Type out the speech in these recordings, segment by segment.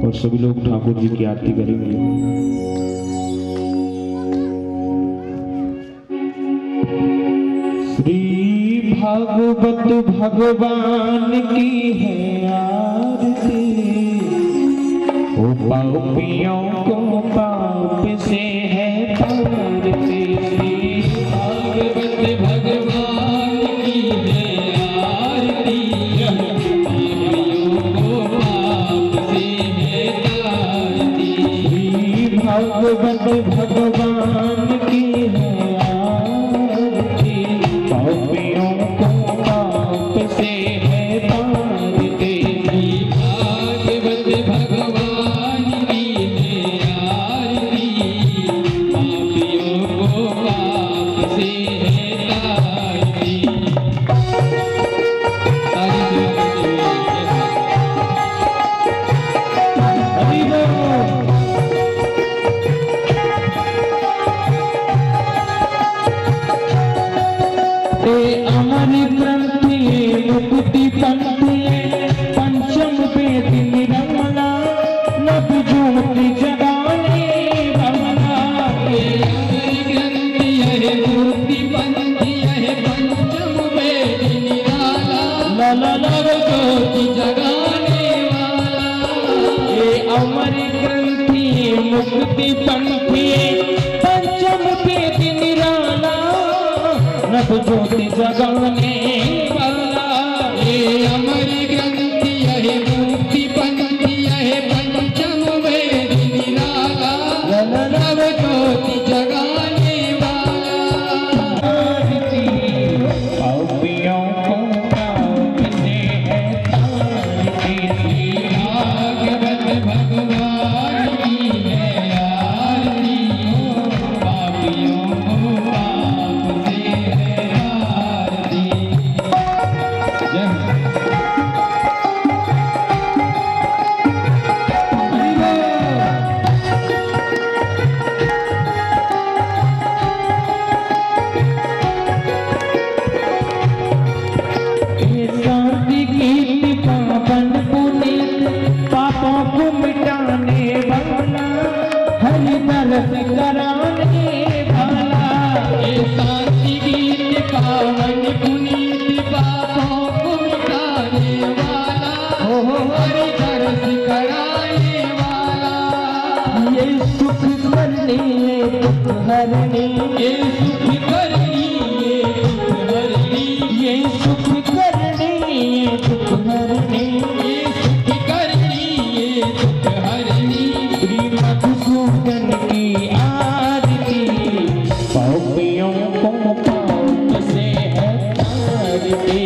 और सभी लोग ठाकुर जी की आरती करेंगे। श्री भागवत भगवान की है आरती, ओ पापियों को पाप से है तारते, भागवत भगवान की है आरती, पापियों को पाप से है तारती। भागवत भगवान की है आरती, पापियों को पाप से है तारते, भागवत भगवान की है आरती, पापियों को पाप से है तारती। सारी सेवा करते हुए हरि बोल। ते अमर ग्रंथि मुक्ति पंथि पंचम वेद निरमला, नभ ज्योति जगाने भवना, ग्रंथि है मूर्ति पंथी है पंचम वेद निराला, ललनव ज्योति जगाने वाला। ये अमर ग्रंथि मुक्ति पंथि पंचम वेद निराला, नभ ज्योति जगाने वाला, ये अमर ग्रंथि है मूर्ति पंथी है पंचम वेद निराला, नव ज्योति जगाने वाला। आरती पापियों को पाप से है तारती, भागवत भगवान की है आरती, पापियों को पाप से है तारती। जय हो। ये शांति कीर्ति पावन पुनीत, पापों को मिटाने वाला, हरि दर्श कराने वाला, ये शांति गीत पावन पुनीत, पापों को मिटाने वाला, हरि दर्श कराने वाला। ये सुख करने दुख हरने, ये सुख करनी ये दुख हरनी, ये सुख करने दुख हरने, ये सुख करनी ये दुख हरनी। श्री मधुसूदन की आरती, पापियों को पाप से है तारती,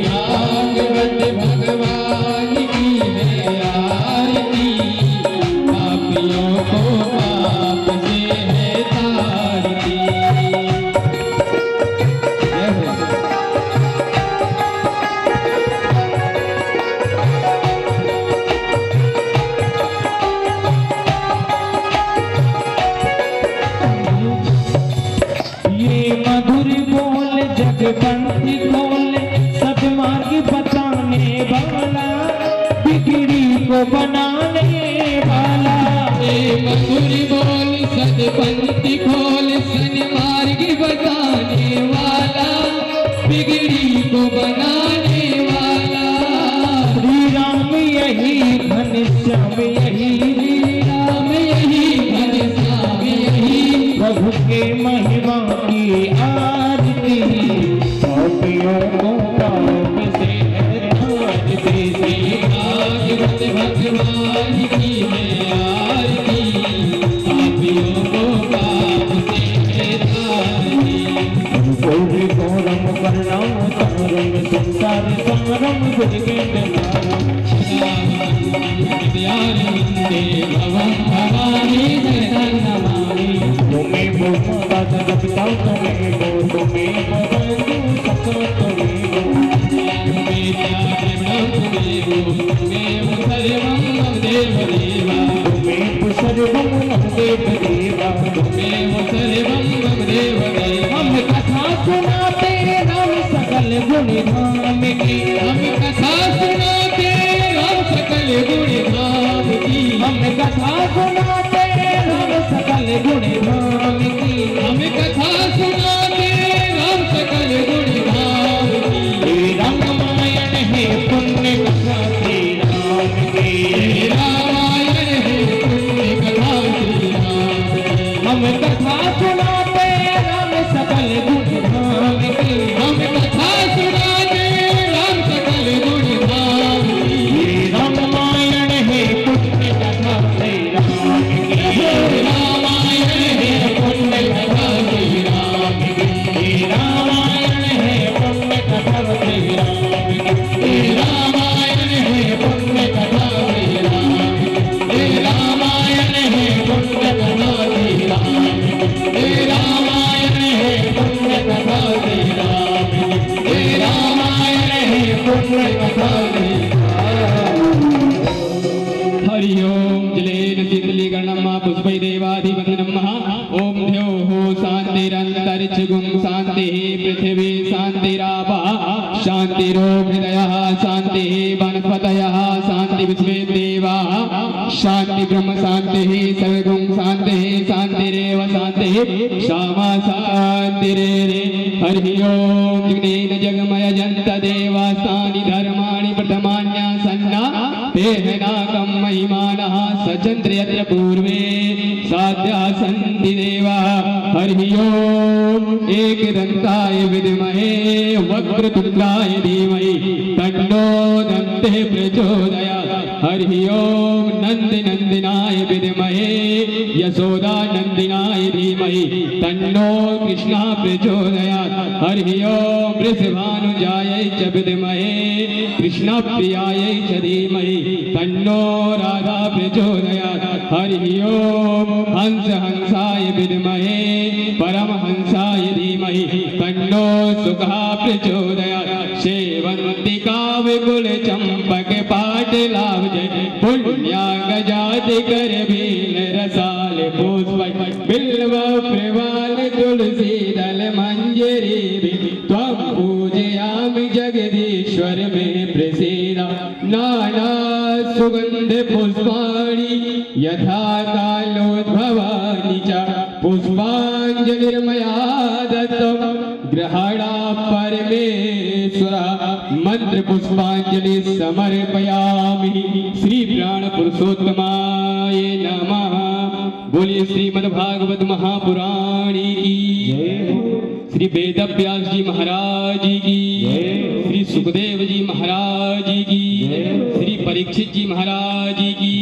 भागवत भगवान की है आरती, पापियों को पाप से है तारती। जय हो। ये मधुर बोल जगबंदी खोल, सब मार्ग बताने वाला, बिगड़ी को बनाने वाला, ये मधुर बोल सदपंथी खोल, सन्मार्ग बताने वाला, बिगड़ी को बनाने वाला। श्री राम यही घनश्याम यही, राम यही घनश्याम यही, प्रभु के महिमा की आरती, पापियों को पाप से है तारती, भागवत भगवान की है आरती, पापियों को पाप से है तारती। गौरी गौरम कर्णम तारम संसार सारम भुजगेन्द्रनारम, विद्यारविन्दे भवं भवानी शरणं नमामि। तुम्हें माता जगपिता तुम्हें तुम्हें बंधु सखा तुम्हें सर्वं मम देव देवा, हम कथा सुनाते राम सकल गुण धाम की, हम कथा सुनाते राम सकल गुण धाम की, हम कथा सुनाते राम सकल गुण धाम की, हम कथा सुनाते राम सकल गुण धाम की। रामायण है पुण्य कथा श्री राम की, रामायण जलेन शीतलीकरणं पुष्पै देवाधिपतिनमः। ओम द्योः शान्तिरन्तरिक्षगुं शान्तिः पृथिवी शान्तिरापः शान्तिरो हृदयः शान्तिः वनस्पतयः शान्ति विश्वे देवाः शान्ति ब्रह्म शान्तिः सर्वगुं शान्तिः शान्तिरेव शान्तिः क्षमा शान्तिरेरे। हरि ओम जगनेन जगमय जन्त देवास्तानि धर्माणि प्रथमान्यासन्ना तेहनाकं महिमानः सचन्द्र यत्र पूर्वे साध्या सन्ति देवा। हरि ओम एकदन्ताय विद्महे वक्रतुण्डाय धीमहि तन्नो दन्तिः प्रचोदयात्। हरि ओम नन्दिनन्दिनाय विद्महे यशोदानन्दिनाय धीमहि तन्नो कृष्णः प्रचोदयात्। हरि ओम वृषभानुजायै च विद्महे कृष्णप्रियायै च धीमहि तन्नो राधा प्रचोदयात्। हरि ओम हंसाय विद्महे परमहंसाय धीमहि तन्नो सुखः प्रचोदयात्। सेवन्तिका विपुल चंपक पाटलाभ जय पुण्यागजाति कर भील रसाल पुष्प बिल्व प्रवाल तुलसी दल मंजरी त्वं पूजयामि जगदीश्वर में प्रसीद। नाना सुगंध पुष्पाणि यथा कालोद्भवानि च पुष्पाञ्जलिर्मया दत्तं ग्रहणा परमेश्वरा। मंत्र पुष्पांजलि समर्पयामि श्री प्राण पुरुषोत्तमाय नमः। बोलिए श्रीमद्भागवत महापुराण की श्री वेदव्यास जी महाराज की श्री सुखदेव जी महाराज की श्री परीक्षित जी महाराज की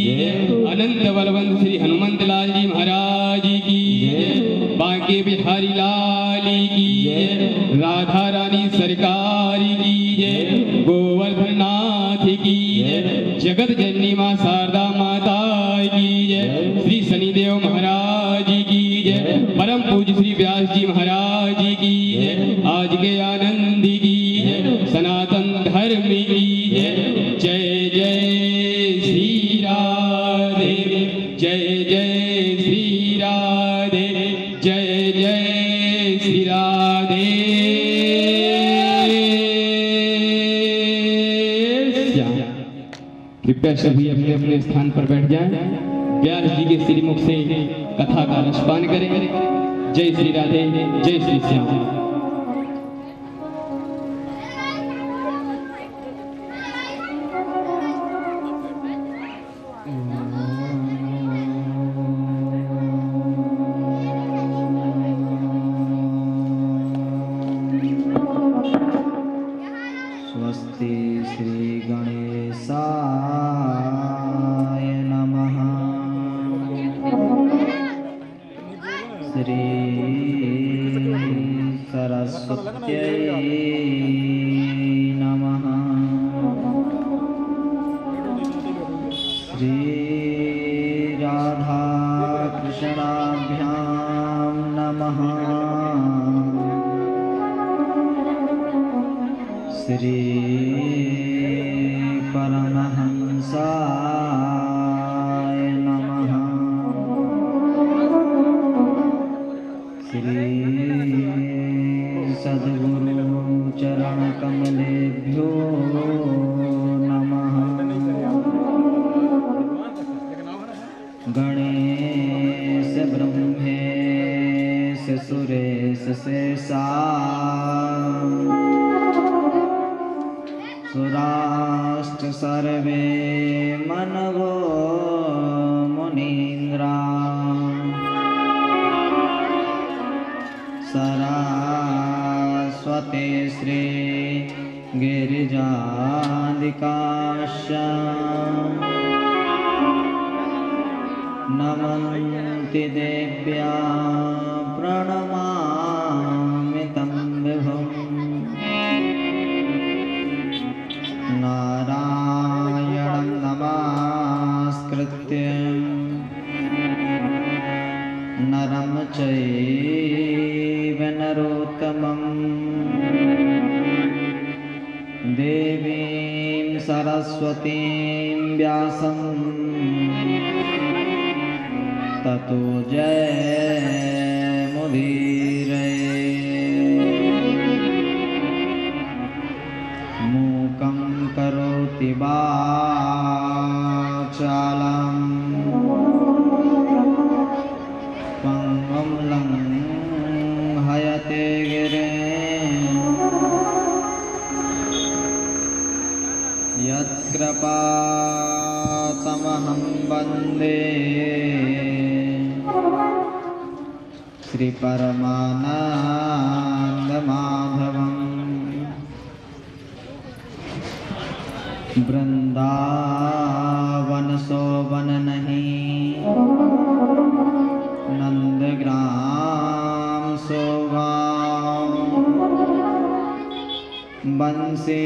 अनंत बलवंत श्री हनुमंत लाल जी महाराज की बांके बिहारी लाल की राधा रानी सरकार की गोवर्धन नाथ की जगत जननी मां शारदा माता की श्री शनिदेव महाराज की परम पूज्य श्री व्यास जी महाराज की आज के आनंद की सनातन धर्म की जय जय श्री राधे जय जय श्री राधे जय जय श्री राधे। कृपया सभी अपने अपने स्थान पर बैठ जाएं। व्यास जी के श्रीमुख से कथा का रसपान करें। जय श्री राधे जय श्री श्याम। स्वस्ति श्री गणेशाय नमः। श्री सरस्वत्यै नमः। श्री राधा कृष्णाभ्यां नमः। श्री परमहंसाय नमः। श्री सद्गुरु चरण कमलेभ्यो नमः। गणेश ब्रह्मेश सुरेश शेषा सुराष्ट्र सर्वे मनवो मुनीन्द्रा सरस्वती श्री गिरिजादिकाश नमन्ति देव्या प्रणमामि तं विभुम्। नारायणं नमस्कृत्य नरं चैव नरोत्तमं देवीं सरस्वतीं व्यासं ततो जय मुदीरे मूकं करोति वाचालं पंगुं लंघयते गिरिं यत्कृपातमहं वन्दे श्रीपरमानन्दमाधवम् वृंदावन सोवन नहीं नंदग्राम सोगाम बंसी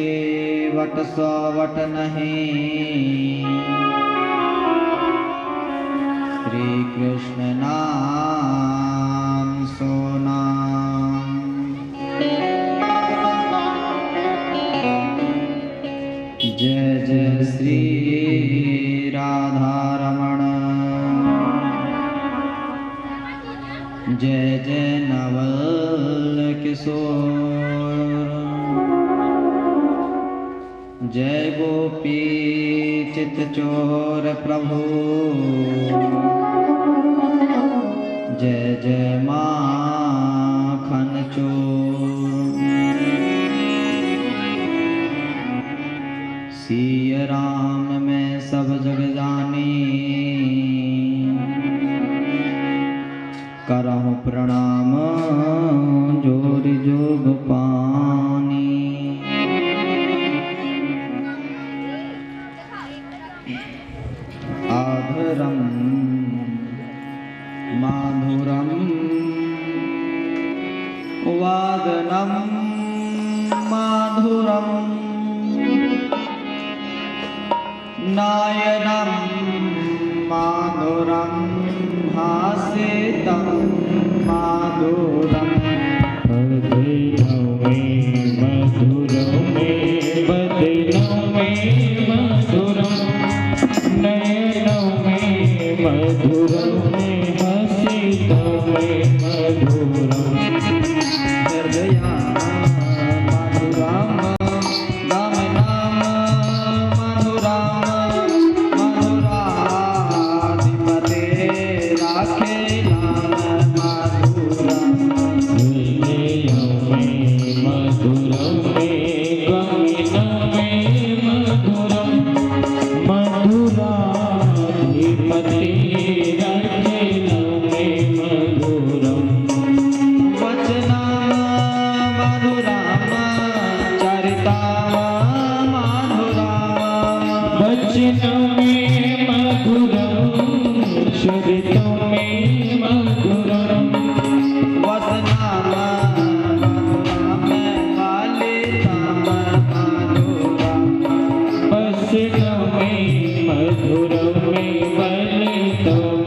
वट सोवट नहीं श्री कृष्ण नाम सोनाम जय जय श्री राधा रमण जय जय नवल किशोर जय गोपी चित चोर प्रभु जय जय माखन चोर सिया राम में सब जग जानी करहु प्रणाम जोरि जोग पानी आधरम माधुरम वादनम माधुरम नायनम माधुरम हासितं माधुरम बदनों में मधुरम नयनों में मधुरम हसितों में मधुरम हृदया मधुरम राम नाम मधुरम मधुराधिपते राखे नाम मधुरम हृदयों में मधुरम गगनों में मधुरम मधुराधिपते राखे नाम मधुरम वचना मधुरम चरिता मधुरम वचनों में मधुरम चरितों में मधुरम वसना मधुरम वालिता मधुरम वचनों में मधुरम बलितों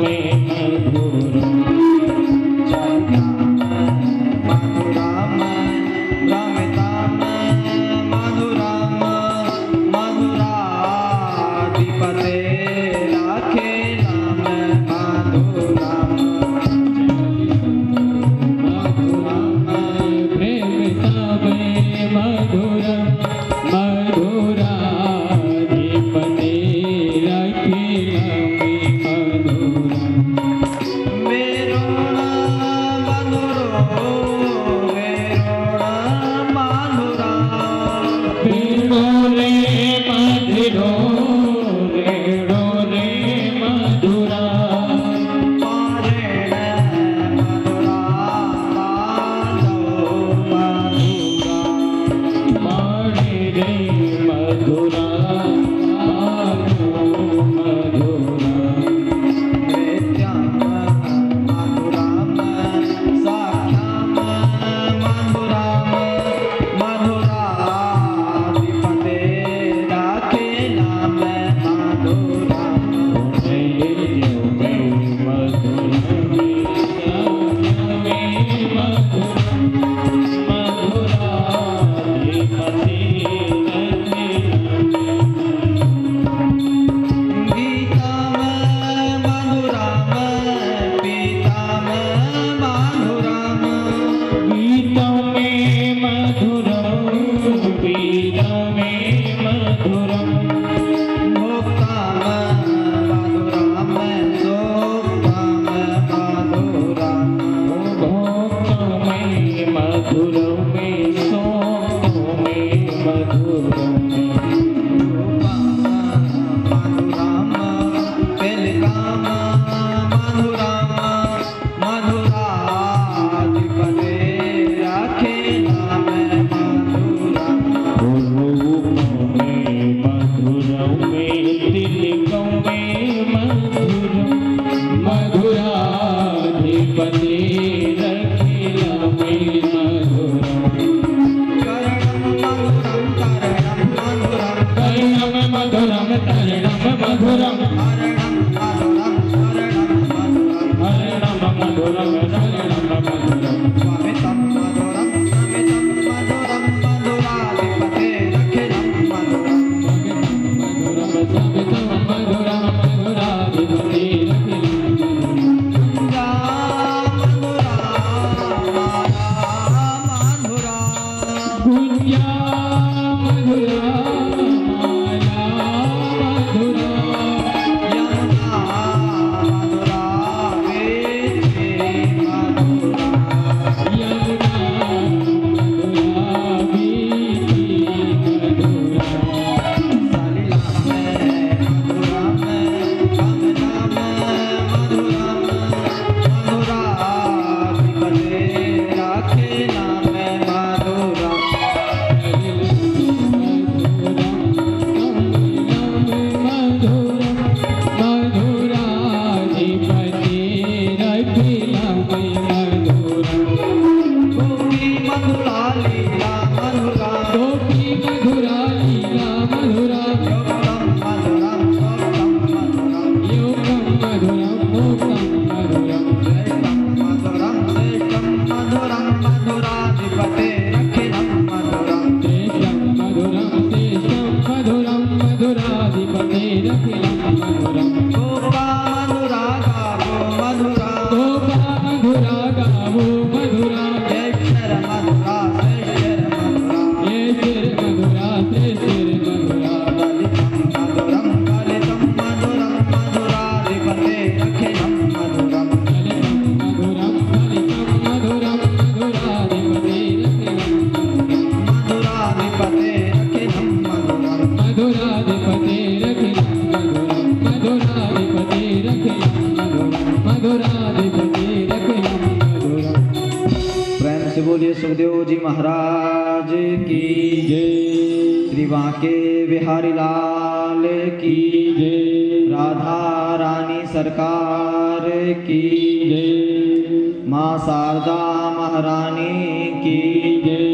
बोलिए सुखदेव जी महाराज की जय। श्री बांके बिहारी लाल की जय। राधा रानी सरकार की जय। माँ शारदा महारानी की जय।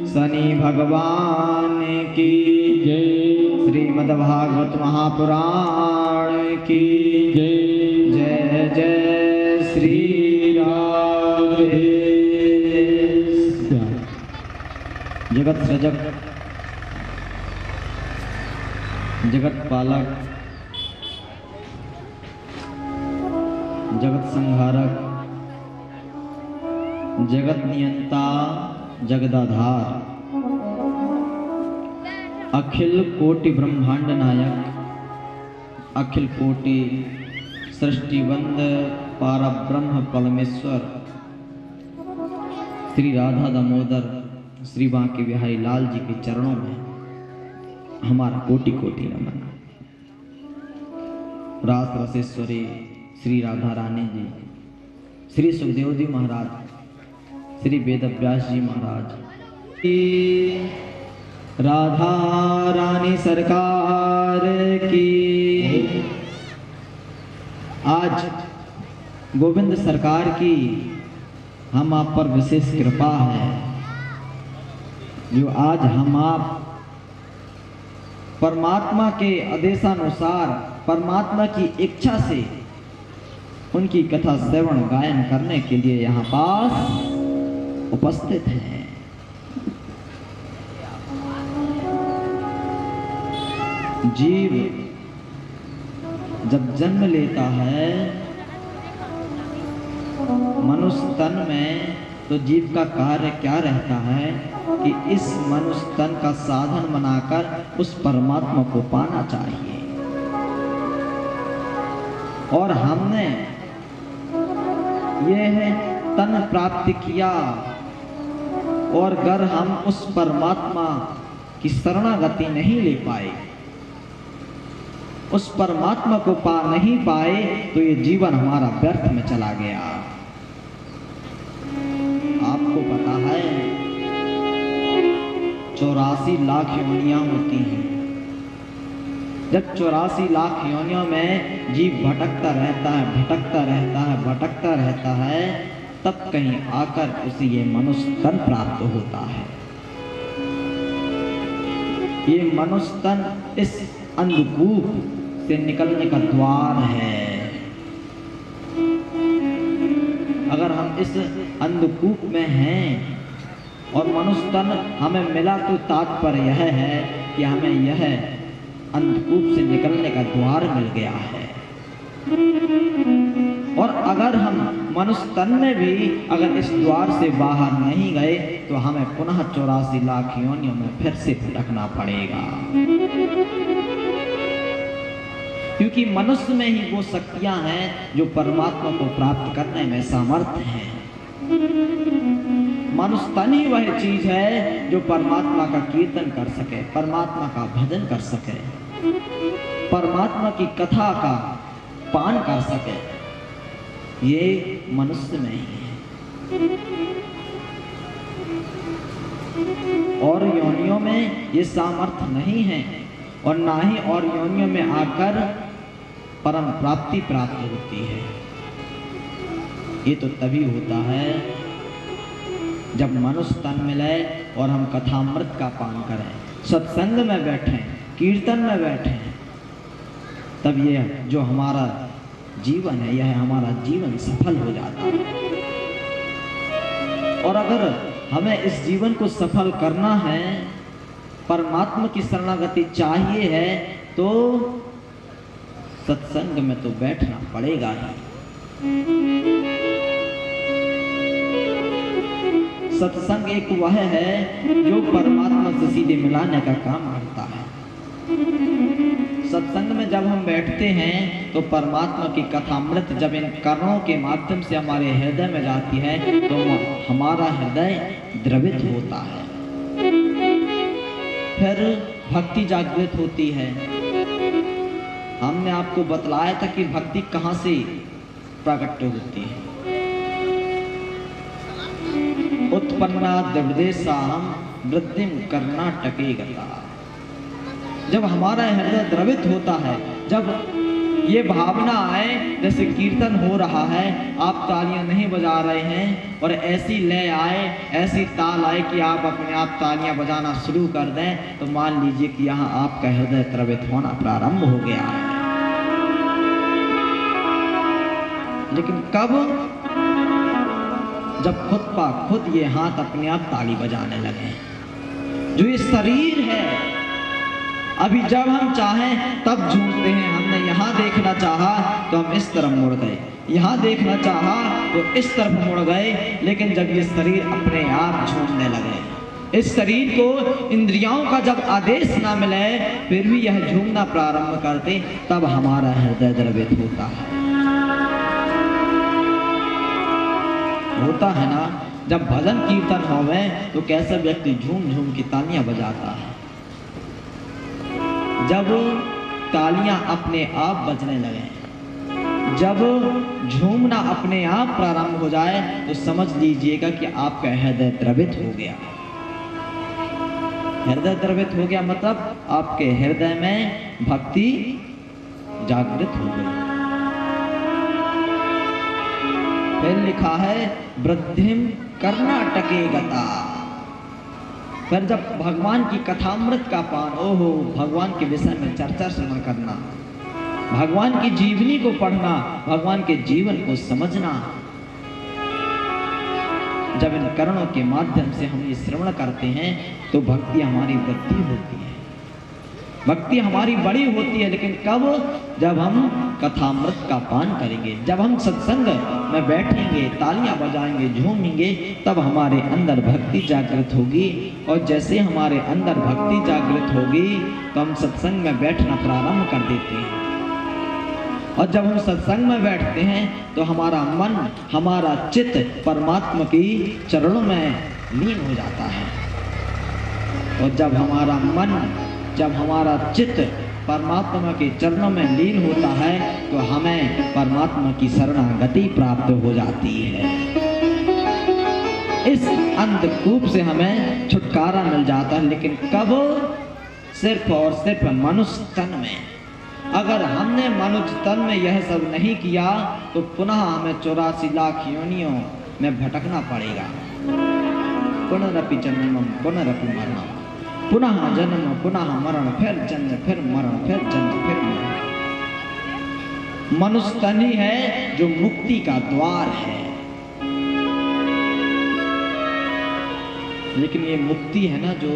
शनि भगवान की जय। श्रीमद्भागवत महापुराण की जय। जय जय श्री राधे। जगत सृजक, जगत पालक, जगत संहारक, जगत नियंता, जगदाधार, अखिल कोटि ब्रह्मांड नायक, अखिल कोटि सृष्टिबंध पारब्रह्म परमेश्वर श्री राधा दामोदर श्री बांके बिहारी लाल जी के चरणों में हमारा कोटि कोटि नमन। रास रसेश्वरी श्री राधा रानी जी, श्री सुखदेव जी महाराज, श्री वेद व्यास जी महाराज, राधा रानी सरकार की। आज गोविंद सरकार की हम आप पर विशेष कृपा है, जो आज हम आप परमात्मा के आदेशानुसार, परमात्मा की इच्छा से उनकी कथा श्रवण गायन करने के लिए यहाँ पास उपस्थित हैं। जीव जब जन्म लेता है मनुष्य तन में, तो जीव का कार्य क्या रहता है कि इस मनुष्य तन का साधन बनाकर उस परमात्मा को पाना चाहिए। और हमने यह तन प्राप्त किया, और अगर हम उस परमात्मा की शरणागति नहीं ले पाए उस परमात्मा को पा नहीं पाए तो ये जीवन हमारा व्यर्थ में चला गया। आपको पता है 84 लाख योनियां होती हैं। जब 84 लाख योनियों में जीव भटकता रहता है, भटकता रहता है, भटकता रहता है, तब कहीं आकर उसे ये मनुष्य तन प्राप्त होता है। ये मनुष्य तन इस अंधकूप से निकलने का द्वार है। अगर हम इस अंधकूप में हैं और मनुष्य तन हमें मिला तो तात्पर्य यह है कि हमें यह अंधकूप से निकलने का द्वार मिल गया है। और अगर हम मनुष्य तन में भी अगर इस द्वार से बाहर नहीं गए तो हमें पुनः 84 लाख योनियों में फिर से भटकना पड़ेगा, क्योंकि मनुष्य में ही वो शक्तियां हैं जो परमात्मा को प्राप्त करने में समर्थ हैं। मनुष्य तन ही वह चीज है जो परमात्मा का कीर्तन कर सके, परमात्मा का भजन कर सके, परमात्मा की कथा का पान कर सके। ये मनुष्य में ही है। और योनियों में ये सामर्थ्य नहीं है और ना ही और योनियों में आकर परम प्राप्ति प्राप्त होती है। ये तो तभी होता है जब मनुष्य तन मिले और हम कथामृत का पान करें, सत्संग में बैठें, कीर्तन में बैठें, तब ये जो हमारा जीवन है, यह हमारा जीवन सफल हो जाता है। और अगर हमें इस जीवन को सफल करना है, परमात्मा की शरणागति चाहिए है, तो सत्संग में तो बैठना पड़ेगा ही। सत्संग एक वह है जो परमात्मा से सीधे मिलाने का काम करता है। सत्संग में जब हम बैठते हैं तो परमात्मा की कथामृत जब इन कर्णों के माध्यम से हमारे हृदय में जाती है तो हमारा हृदय द्रवित होता है, फिर भक्ति जागृत होती है। हमने आपको बतलाया था कि भक्ति कहां से प्रकट होती है। उत्पन्ना द्रविदेशाहम वृद्धिं कर्नाटके गता। जब हमारा हृदय द्रवित होता है, जब ये भावना आए जैसे कीर्तन हो रहा है, आप तालियां नहीं बजा रहे हैं और ऐसी लय आए, ऐसी ताल आए कि आप अपने आप तालियां बजाना शुरू कर दें, तो मान लीजिए कि यहाँ आपका हृदय द्रवित होना प्रारंभ हो गया है। लेकिन कब? जब खुद पा खुद ये हाथ अपने आप ताली बजाने लगे। जो ये शरीर है, अभी जब हम चाहें तब झूमते हैं। हमने यहाँ देखना चाहा तो हम इस तरफ मुड़ गए, यहाँ देखना चाहा तो इस तरफ मुड़ गए। लेकिन जब ये शरीर अपने आप झूमने लगे, इस शरीर को इंद्रियों का जब आदेश ना मिले फिर भी यह झूमना प्रारंभ करते, तब हमारा हृदय द्रवित होता है ना। जब भजन कीर्तन होवे तो कैसा व्यक्ति झूम झूम की तालियां बजाता है। जब तालियां अपने आप बजने लगे, जब झूमना अपने आप प्रारंभ हो जाए तो समझ लीजिएगा कि आपका हृदय द्रवित हो गया। हृदय द्रवित हो गया मतलब आपके हृदय में भक्ति जागृत हो गई। फिर लिखा है वृद्धिं कर्नाटके गता। फिर जब भगवान की कथामृत का पान, ओहो, भगवान के विषय में चर्चा श्रवण करना, भगवान की जीवनी को पढ़ना, भगवान के जीवन को समझना, जब इन कर्णों के माध्यम से हम ये श्रवण करते हैं तो भक्ति हमारी वृद्धि होती है, भक्ति हमारी बड़ी होती है। लेकिन कब? जब हम कथामृत का पान करेंगे, जब हम सत्संग में बैठेंगे, तालियां बजाएंगे, झूमेंगे, तब हमारे अंदर भक्ति जागृत होगी। और जैसे हमारे अंदर भक्ति जागृत होगी तो हम सत्संग में बैठना प्रारंभ कर देते हैं। और जब हम सत्संग में बैठते हैं तो हमारा मन, हमारा चित्त परमात्मा की चरणों में लीन हो जाता है। और जब हमारा मन, जब हमारा चित्त परमात्मा के चरणों में लीन होता है तो हमें परमात्मा की शरणागति प्राप्त हो जाती है। इस अंधकूप से हमें छुटकारा मिल जाता है, लेकिन कब? सिर्फ और सिर्फ मनुष्य तन में। अगर हमने मनुष्य तन में यह सब नहीं किया तो पुनः हमें 84 लाख योनियों में भटकना पड़ेगा। पुनरपि जन्मम पुनरपि मरणम, पुनः जन्म पुनः मरण, फिर जन्म फिर मरण, फिर जन्म फिर मरण। मनुष्य तन ही है जो मुक्ति का द्वार है। लेकिन ये मुक्ति है ना, जो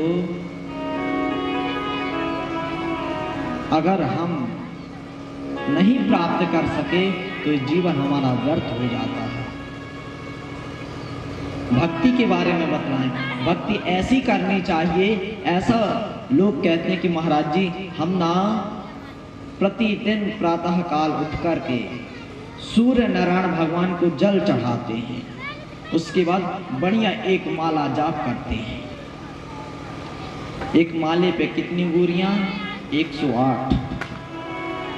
अगर हम नहीं प्राप्त कर सके तो ये जीवन हमारा व्यर्थ हो जाता है। भक्ति के बारे में बताएं। भक्ति ऐसी करनी चाहिए। ऐसा लोग कहते हैं कि महाराज जी हम ना प्रतिदिन प्रातः काल उठ करके सूर्य नारायण भगवान को जल चढ़ाते हैं, उसके बाद बढ़िया एक माला जाप करते हैं। एक माले पे कितनी गुरियां? 108।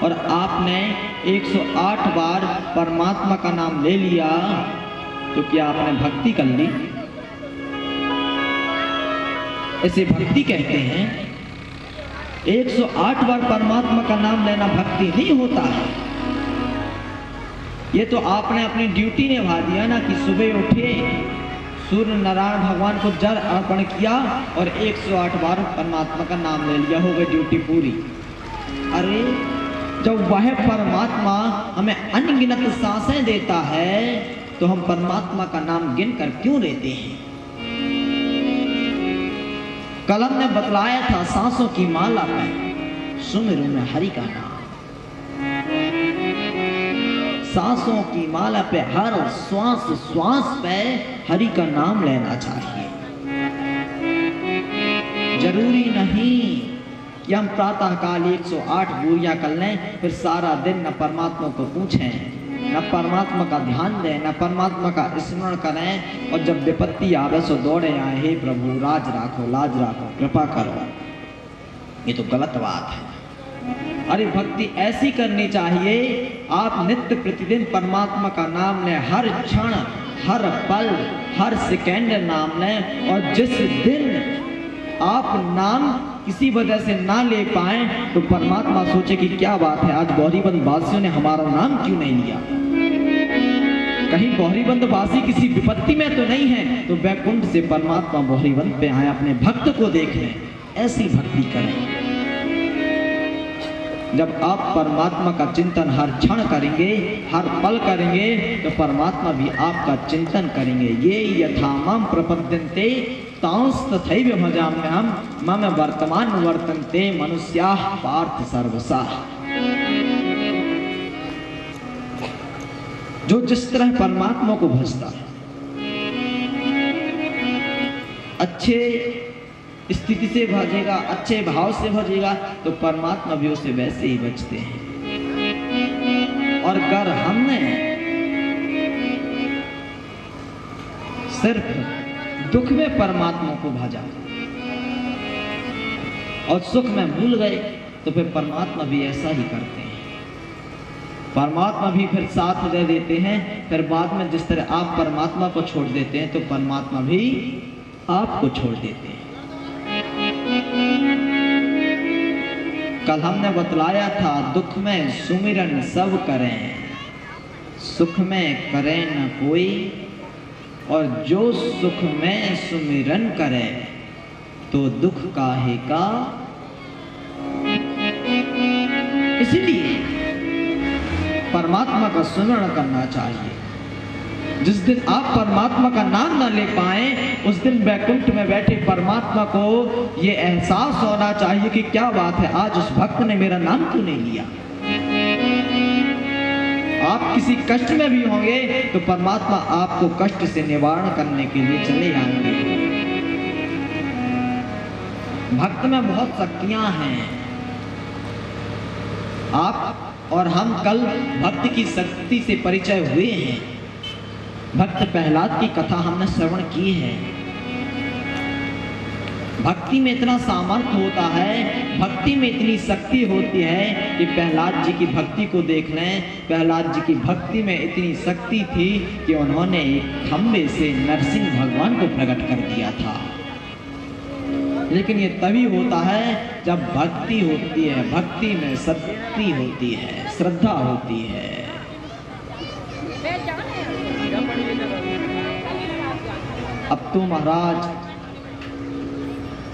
और आपने 108 बार परमात्मा का नाम ले लिया तो क्या आपने भक्ति कर ली? इसे भक्ति कहते हैं। 108 बार परमात्मा का नाम लेना भक्ति नहीं होता है। ये तो आपने अपनी ड्यूटी निभा दिया ना, कि सुबह उठे, सूर्य नारायण भगवान को जल अर्पण किया और 108 बार परमात्मा का नाम ले लिया, हो गई ड्यूटी पूरी। अरे जब वह परमात्मा हमें अनगिनत सांसें देता है तो हम परमात्मा का नाम गिनकर क्यों लेते हैं? कल हमने बतलाया था सांसों की माला में सुमिरो में हरि का नाम। सांसों की माला पे हर श्वास श्वास पे हरि का नाम लेना चाहिए। जरूरी नहीं कि हम प्रातः काल 108 बूरियां कर लें, फिर सारा दिन न परमात्मा को पूछें, न परमात्मा का ध्यान दें, न परमात्मा का स्मरण करें, और जब विपत्ति आवे सो दौड़े आए, हे प्रभु राज राखो, लाज राखो, कृपा करो। ये तो गलत बात है। अरे भक्ति ऐसी करनी चाहिए, आप नित्य प्रतिदिन परमात्मा का नाम लें, हर क्षण, हर पल, हर सेकेंड नाम लें। और जिस दिन आप नाम किसी वजह से ना ले पाए तो परमात्मा सोचे कि क्या बात है, आज गौरीबंद वासियों ने हमारा नाम क्यों नहीं लिया? कहीं गौरीबंद वासी किसी विपत्ति में तो नहीं है, तो वैकुंठ से परमात्मा गौरीबंद पे आए, अपने भक्त को देख लें। ऐसी भक्ति करें। जब आप परमात्मा का चिंतन हर क्षण करेंगे, हर पल करेंगे, तो परमात्मा भी आपका चिंतन करेंगे। ये यथा माम प्रपद्यन्ते तांस तथैव भजाम्यहम् मम वर्तमान वर्तन्ते मनुष्याः पार्थ सर्वशः। जो जिस तरह परमात्मा को भजता है, अच्छे स्थिति से भजेगा, अच्छे भाव से भजेगा, तो परमात्मा भी उसे वैसे ही बचते हैं। और अगर हमने सिर्फ दुख में परमात्मा को भजा और सुख में भूल गए, तो फिर परमात्मा भी ऐसा ही करते हैं। परमात्मा भी फिर साथ दे देते हैं। फिर बाद में जिस तरह आप परमात्मा को छोड़ देते हैं, तो परमात्मा भी आपको छोड़ देते हैं। कल हमने बतलाया था, दुख में सुमिरन सब करें, सुख में करें न कोई, और जो सुख में सुमिरन करे तो दुख काहे का। इसलिए परमात्मा का सुमिरन करना चाहिए। जिस दिन आप परमात्मा का नाम न ले पाए, उस दिन वैकुंठ में बैठे परमात्मा को ये एहसास होना चाहिए कि क्या बात है, आज उस भक्त ने मेरा नाम क्यों नहीं लिया। आप किसी कष्ट में भी होंगे तो परमात्मा आपको कष्ट से निवारण करने के लिए चले आएंगे। भक्त में बहुत शक्तियां हैं। आप और हम कल भक्त की शक्ति से परिचय हुए हैं। भक्त प्रहलाद की कथा हमने श्रवण की है। भक्ति में इतना सामर्थ्य होता है, भक्ति में इतनी शक्ति होती है कि प्रहलाद जी की भक्ति को देख लें। प्रहलाद जी की भक्ति में इतनी शक्ति थी कि उन्होंने एक खंबे से नरसिंह भगवान को प्रकट कर दिया था। लेकिन ये तभी होता है जब भक्ति होती है, भक्ति में शक्ति होती है, श्रद्धा होती है। अब तो महाराज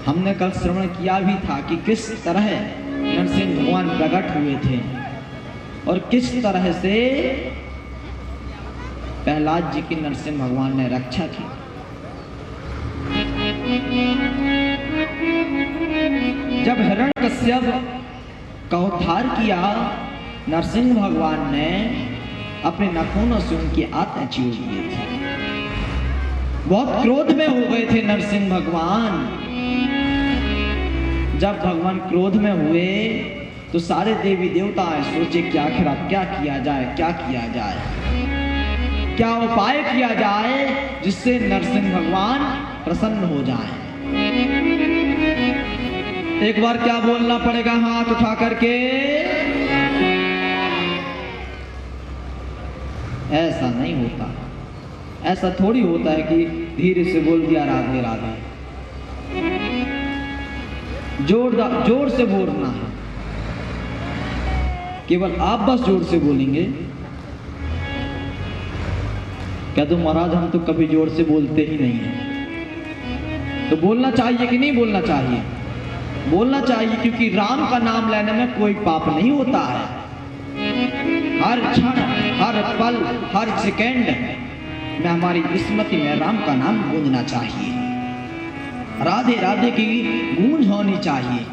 हमने कल श्रवण किया भी था कि किस तरह नरसिंह भगवान प्रकट हुए थे और किस तरह से प्रहलाद जी की नरसिंह भगवान ने रक्षा की। जब हिरण्यकश्यप का उद्धार किया, नरसिंह भगवान ने अपने नाखूनों से उनकी आत्मा चीर दी थी। बहुत क्रोध में हो गए थे नरसिंह भगवान। जब भगवान क्रोध में हुए तो सारे देवी देवता सोचे कि आखिर अब क्या किया जाए, क्या किया जाए, क्या उपाय किया जाए जिससे नरसिंह भगवान प्रसन्न हो जाए। एक बार क्या बोलना पड़ेगा हाथ उठा करके? ऐसा नहीं होता, ऐसा थोड़ी होता है कि धीरे से बोल दिया राधे राधे। जोर से बोलना है। केवल आप बस जोर से बोलेंगे क्या? तो महाराज हम तो कभी जोर से बोलते ही नहीं है। तो बोलना चाहिए कि नहीं बोलना चाहिए? बोलना चाहिए, क्योंकि राम का नाम लेने में कोई पाप नहीं होता है। हर क्षण, हर पल, हर सेकंड में हमारी स्मृति में राम का नाम गूंजना चाहिए, राधे राधे की गूंज होनी चाहिए।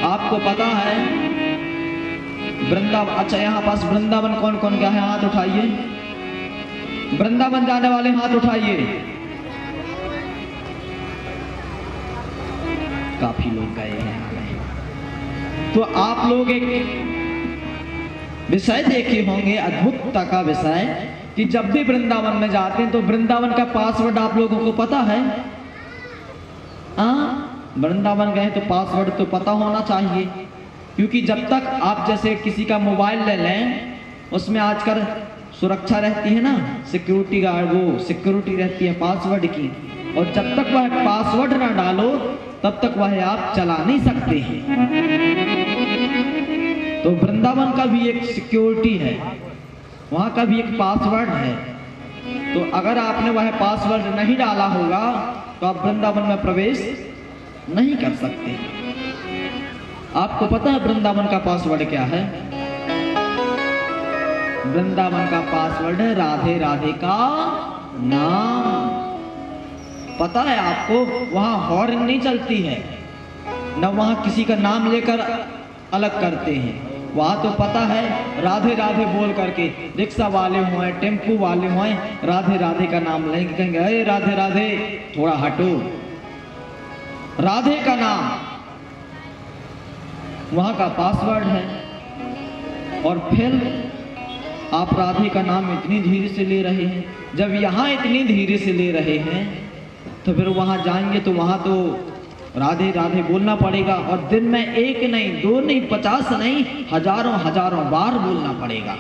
आपको पता है वृंदावन, अच्छा यहाँ पास वृंदावन कौन कौन गया है? हाथ उठाइए। वृंदावन जाने वाले हाथ उठाइए। काफी लोग गए हैं। तो आप लोग एक विषय देखे होंगे, अद्भुतता का विषय, कि जब भी वृंदावन में जाते हैं तो वृंदावन का पासवर्ड आप लोगों को पता है? वृंदावन गए तो पासवर्ड तो पता होना चाहिए, क्योंकि जब तक आप जैसे किसी का मोबाइल ले लें, उसमें आजकल सुरक्षा रहती है ना, सिक्योरिटी गार्ड, वो सिक्योरिटी रहती है पासवर्ड की, और जब तक वह पासवर्ड ना डालो तब तक वह आप चला नहीं सकते हैं। तो वृंदावन का भी एक सिक्योरिटी है, वहाँ का भी एक पासवर्ड है। तो अगर आपने वह पासवर्ड नहीं डाला होगा तो आप वृंदावन में प्रवेश नहीं कर सकते। आपको पता है वृंदावन का पासवर्ड क्या है? वृंदावन का पासवर्ड है राधे राधे का नाम। पता है आपको? वहां हॉर्न नहीं चलती है, न वहां किसी का नाम लेकर अलग करते हैं। वहां तो पता है राधे राधे बोल करके रिक्शा वाले हुए, टेम्पू वाले हुए, राधे राधे का नाम लेंगे, कहेंगे अरे राधे राधे, थोड़ा हटो। राधे का नाम वहां का पासवर्ड है। और फिर आप राधे का नाम इतनी धीरे से ले रहे हैं। जब यहाँ इतनी धीरे से ले रहे हैं तो फिर वहां जाएंगे तो वहां तो राधे राधे बोलना पड़ेगा, और दिन में एक नहीं, दो नहीं, 50 नहीं, हजारों हजारों बार बोलना पड़ेगा।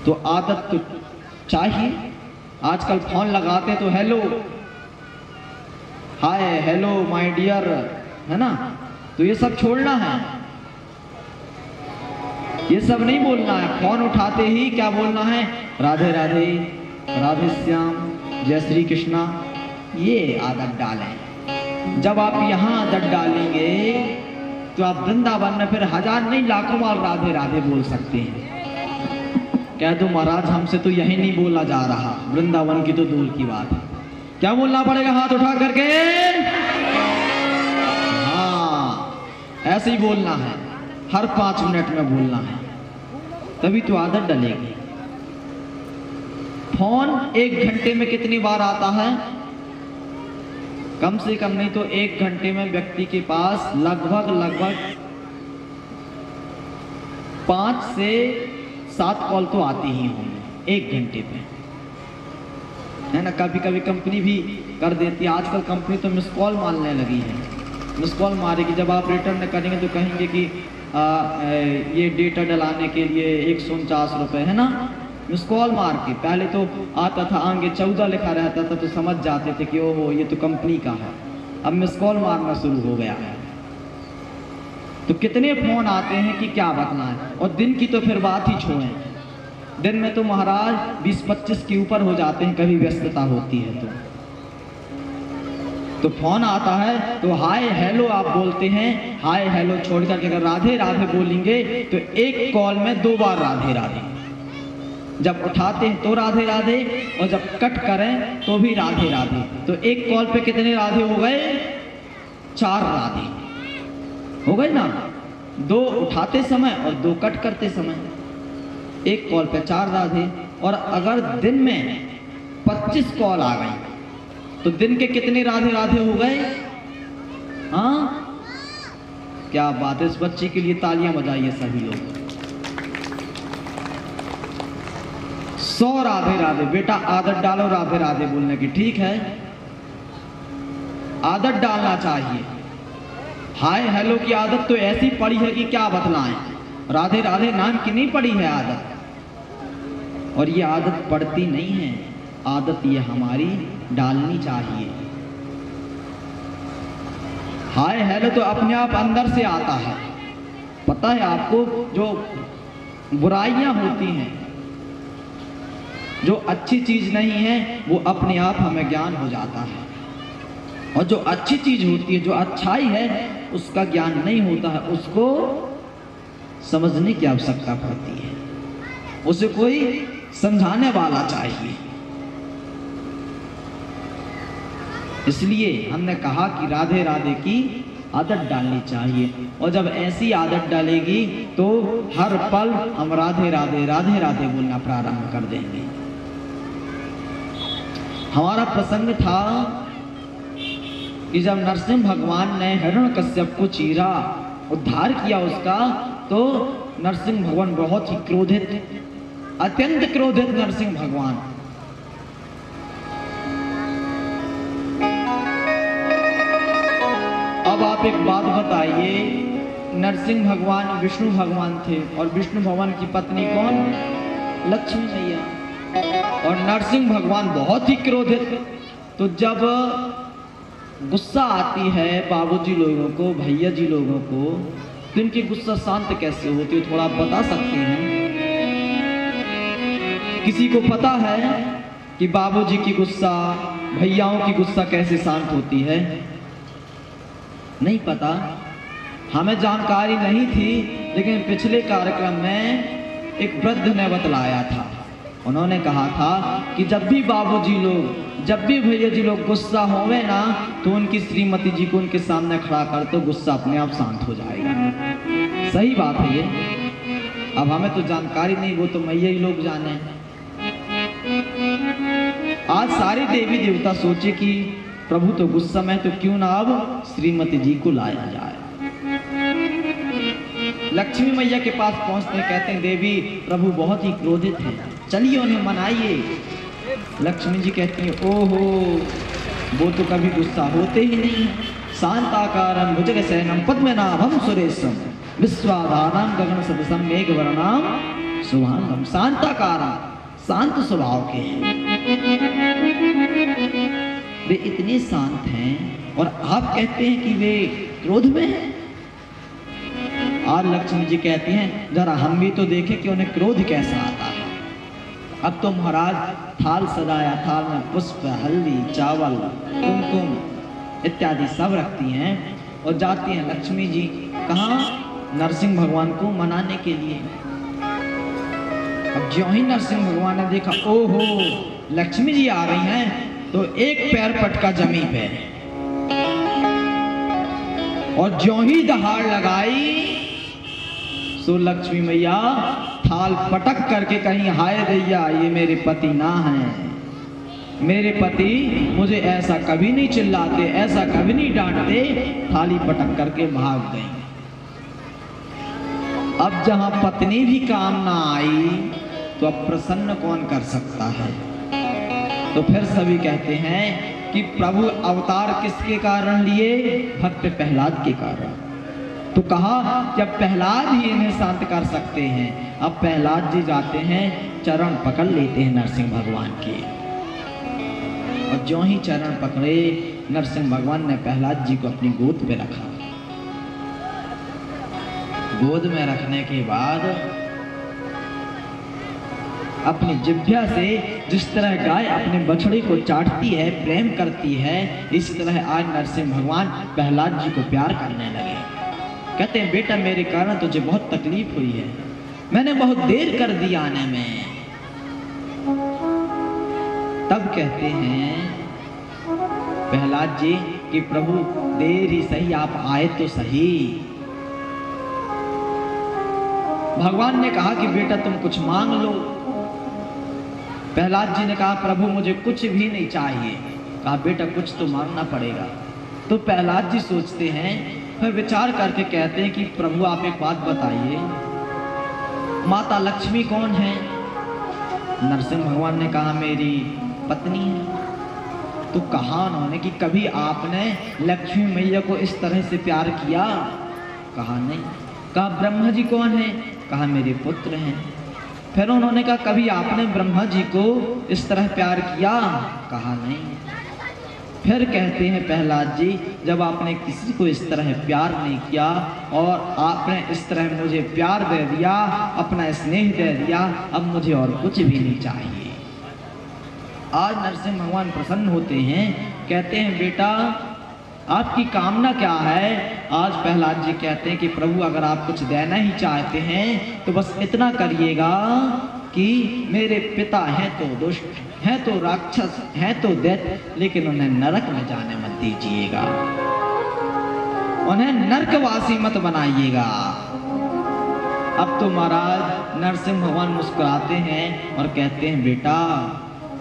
तो आदत तो चाहिए। आजकल फोन लगाते तो hello, hi, hello, my dear, है ना? तो ये सब छोड़ना है, ये सब नहीं बोलना है। फोन उठाते ही क्या बोलना है? राधे राधे, राधे श्याम, जय श्री कृष्णा। ये आदत डालें। जब आप यहाँ आदत डालेंगे तो आप वृंदावन में फिर हजार नहीं लाखों बार राधे राधे बोल सकते हैं। कह दो महाराज हमसे तो यही नहीं बोला जा रहा, वृंदावन की तो दूर की बात है। क्या बोलना पड़ेगा? हाथ उठा करके हाँ, ऐसे ही बोलना है, हर 5 मिनट में बोलना है, तभी तो आदत डलेगी। फोन 1 घंटे में कितनी बार आता है? कम से कम नहीं तो 1 घंटे में व्यक्ति के पास लगभग 5 से 7 कॉल तो आती ही होंगी 1 घंटे पे। है ना। कभी कभी कंपनी भी कर देती है, आजकल कंपनी तो मिस कॉल मारने लगी है, मिस कॉल मारेगी। जब आप रिटर्न करेंगे तो कहेंगे कि ये डेटा डलाने के लिए 149 रुपये, है ना। मिस कॉल मार के, पहले तो आता था आगे 14 लिखा रहता था तो समझ जाते थे कि ओहो ये तो कंपनी का है, अब मिस कॉल मारना शुरू हो गया है। तो कितने फ़ोन आते हैं कि क्या बताएं, और दिन की तो फिर बात ही छोड़ें। दिन में तो महाराज 20-25 के ऊपर हो जाते हैं, कभी व्यस्तता होती है तो फ़ोन आता है तो हाय हेलो आप बोलते हैं। हाय हेलो छोड़ करके अगर राधे राधे बोलेंगे तो एक कॉल में 2 बार राधे राधे, जब उठाते हैं तो राधे राधे, और जब कट करें तो भी राधे राधे। तो एक कॉल पे कितने राधे हो गए? 4 राधे हो गए ना, 2 उठाते समय और 2 कट करते समय, एक कॉल पे 4 राधे। और अगर दिन में 25 कॉल आ गई तो दिन के कितने राधे राधे हो गए? हाँ, क्या बात है। इस बच्चे के लिए तालियां बजाइए सभी लोग। 100 राधे राधे। बेटा आदत डालो राधे राधे बोलने की, ठीक है, आदत डालना चाहिए। हाय हेलो की आदत तो ऐसी पड़ी है कि क्या बतलाएं, राधे राधे नाम की नहीं पड़ी है आदत। और ये आदत पड़ती नहीं है, आदत ये हमारी डालनी चाहिए। हाय हेलो तो अपने आप अंदर से आता है। पता है आपको, जो बुराइयां होती हैं, जो अच्छी चीज नहीं है, वो अपने आप हमें ज्ञान हो जाता है। और जो अच्छी चीज होती है, जो अच्छाई है, उसका ज्ञान नहीं होता है, उसको समझने की आवश्यकता पड़ती है, उसे कोई समझाने वाला चाहिए। इसलिए हमने कहा कि राधे राधे की आदत डालनी चाहिए। और जब ऐसी आदत डालेगी तो हर पल हम राधे राधे राधे राधे बोलना प्रारंभ कर देंगे। हमारा प्रसंग था कि जब नरसिंह भगवान ने हिरण्यकश्यप को चीरा, उद्धार किया उसका, तो नरसिंह भगवान बहुत ही क्रोधित, अत्यंत क्रोधित नरसिंह भगवान। अब आप एक बात बताइए, नरसिंह भगवान विष्णु भगवान थे, और विष्णु भगवान की पत्नी कौन? लक्ष्मी मैया। और नरसिंह भगवान बहुत ही क्रोधित। तो जब गुस्सा आती है बाबूजी लोगों को, भैया जी लोगों को, तो इनकी गुस्सा शांत कैसे होती है, थोड़ा आप बता सकते हैं? किसी को पता है कि बाबूजी की गुस्सा, भैयाओं की गुस्सा कैसे शांत होती है? नहीं पता, हमें जानकारी नहीं थी। लेकिन पिछले कार्यक्रम में एक वृद्ध ने बतलाया था, उन्होंने कहा था कि जब भी बाबूजी लोग, जब भी भैया जी लोग गुस्सा होवे ना, तो उनकी श्रीमती जी को उनके सामने खड़ा कर तो गुस्सा अपने आप शांत हो जाएगा। सही बात है ये। अब हमें तो जानकारी नहीं, वो तो मैया ही लोग जाने। आज सारे देवी देवता सोचे कि प्रभु तो गुस्सा में, तो क्यों ना अब श्रीमती जी को लाया जाए। लक्ष्मी मैया के पास पहुंचते कहते हैं, देवी प्रभु बहुत ही क्रोधित हैं, चलिए उन्हें मनाइए। लक्ष्मी जी कहती हैं, ओहो वो तो कभी गुस्सा होते ही नहीं। शांताकारं भुजगशयनं पद्मनाभं सुरेशं विश्वाधारं गगन सदृशं मेघवर्णं शुभांगं। शांताकारं, शांत स्वभाव के हैं वे, इतने शांत हैं, और आप कहते हैं कि वे क्रोध में हैं। और लक्ष्मी जी कहती हैं, जरा हम भी तो देखें कि उन्हें क्रोध कैसा आता है। अब तो महाराज थाल सजाया, थाल में पुष्प, हल्दी, चावल, कुमकुम इत्यादि सब रखती हैं, और जाती हैं लक्ष्मी जी कहाँ? नरसिंह भगवान को मनाने के लिए। अब ज्यों ही नरसिंह भगवान ने देखा, ओहो लक्ष्मी जी आ रही हैं, तो एक पैर पटका जमीन पे, और ज्यों ही दहाड़ लगाई, सो लक्ष्मी मैया थाल पटक करके कहीं, हाय दैया ये मेरे पति ना हैं, मेरे पति मुझे ऐसा कभी नहीं चिल्लाते, ऐसा कभी नहीं डांटते। थाली पटक करके भाग गई। अब जहां पत्नी भी काम ना आई, तो अब प्रसन्न कौन कर सकता है? तो फिर सभी कहते हैं कि प्रभु अवतार किसके कारण लिए? भक्त प्रहलाद के कारण। तो कहा जब प्रहलाद ही इन्हें शांत कर सकते हैं, अब प्रहलाद जी जाते हैं, चरण पकड़ लेते हैं नरसिंह भगवान के। और जो ही चरण पकड़े, नरसिंह भगवान ने प्रहलाद जी को अपनी गोद पे रखा। गोद में रखने के बाद अपनी जिह्वा से जिस तरह गाय अपने बछड़े को चाटती है, प्रेम करती है, इस तरह आज नरसिंह भगवान प्रहलाद जी को प्यार करने लगे। कहते हैं बेटा मेरे कारण तुझे बहुत तकलीफ हुई है, मैंने बहुत देर कर दी आने में। तब कहते हैं प्रहलाद जी कि प्रभु देर ही सही, आप आए तो सही। भगवान ने कहा कि बेटा तुम कुछ मांग लो। प्रहलाद जी ने कहा प्रभु मुझे कुछ भी नहीं चाहिए। कहा बेटा कुछ तो मांगना पड़ेगा। तो प्रहलाद जी सोचते हैं, फिर विचार करके कहते हैं कि प्रभु आप एक बात बताइए, माता लक्ष्मी कौन है? नरसिंह भगवान ने कहा मेरी पत्नी है। तो कहा उन्होंने कि कभी आपने लक्ष्मी मैया को इस तरह से प्यार किया? कहा नहीं। कहा ब्रह्मा जी कौन है? कहा मेरे पुत्र हैं। फिर उन्होंने कहा कभी आपने ब्रह्मा जी को इस तरह प्यार किया? कहा नहीं। फिर कहते हैं प्रहलाद जी जब आपने किसी को इस तरह प्यार नहीं किया और आपने इस तरह मुझे प्यार दे दिया, अपना स्नेह दे दिया, अब मुझे और कुछ भी नहीं चाहिए। आज नरसिंह भगवान प्रसन्न होते हैं, कहते हैं बेटा आपकी कामना क्या है? आज प्रहलाद जी कहते हैं कि प्रभु अगर आप कुछ देना ही चाहते हैं तो बस इतना करिएगा कि मेरे पिता हैं तो दुष्ट, हैं तो राक्षस, हैं तो दैत्य, लेकिन उन्हें नरक में जाने मत दीजिएगा, उन्हें नरकवासी मत बनाइएगा। अब तो महाराज नरसिंह भगवान मुस्कुराते हैं और कहते हैं बेटा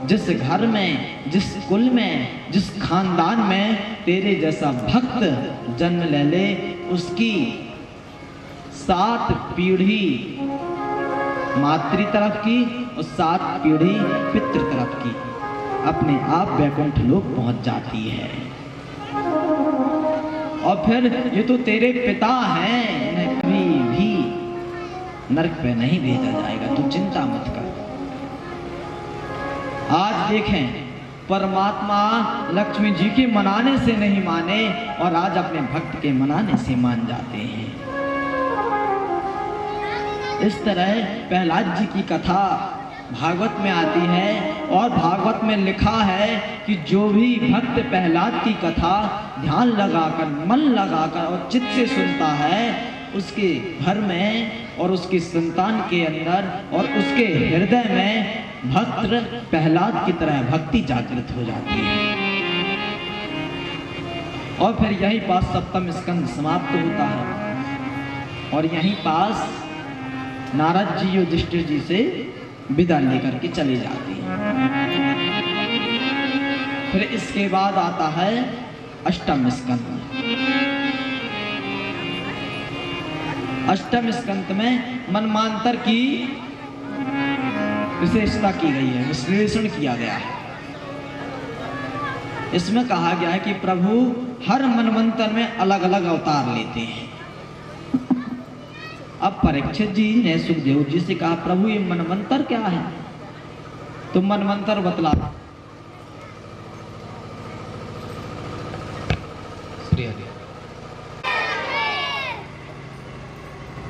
जिस घर में, जिस कुल में, जिस खानदान में तेरे जैसा भक्त जन्म ले ले, उसकी 7 पीढ़ी मातृ तरफ की और 7 पीढ़ी पितृ तरफ की अपने आप वैकुंठ लोक पहुंच जाती है। और फिर ये तो तेरे पिता हैं, इन्हें कभी भी नरक पे नहीं भेजा जाएगा, तू चिंता मत कर। आज देखें परमात्मा लक्ष्मी जी के मनाने से नहीं माने और आज अपने भक्त के मनाने से मान जाते हैं। इस तरह प्रहलाद जी की कथा भागवत में आती है और भागवत में लिखा है कि जो भी भक्त प्रहलाद की कथा ध्यान लगाकर, मन लगाकर और चित्त से सुनता है, उसके घर में और उसकी संतान के अंदर और उसके हृदय में भक्त प्रहलाद की तरह भक्ति जागृत हो जाती है। और फिर यहीं पास सप्तम स्कंद समाप्त होता है और यहीं पास नारद जी युधिष्ठिर जी से विदा लेकर के चले जाते हैं। फिर इसके बाद आता है अष्टम स्कंद। अष्टम स्कंद में मनमांतर की विशेषता की गई है, विश्लेषण किया गया है। इसमें कहा गया है कि प्रभु हर मनवंतर में अलग अलग अवतार लेते हैं। अब परीक्षित जी ने सुखदेव जी से कहा प्रभु ये मनवंतर क्या है? तो मनवंतर बतला।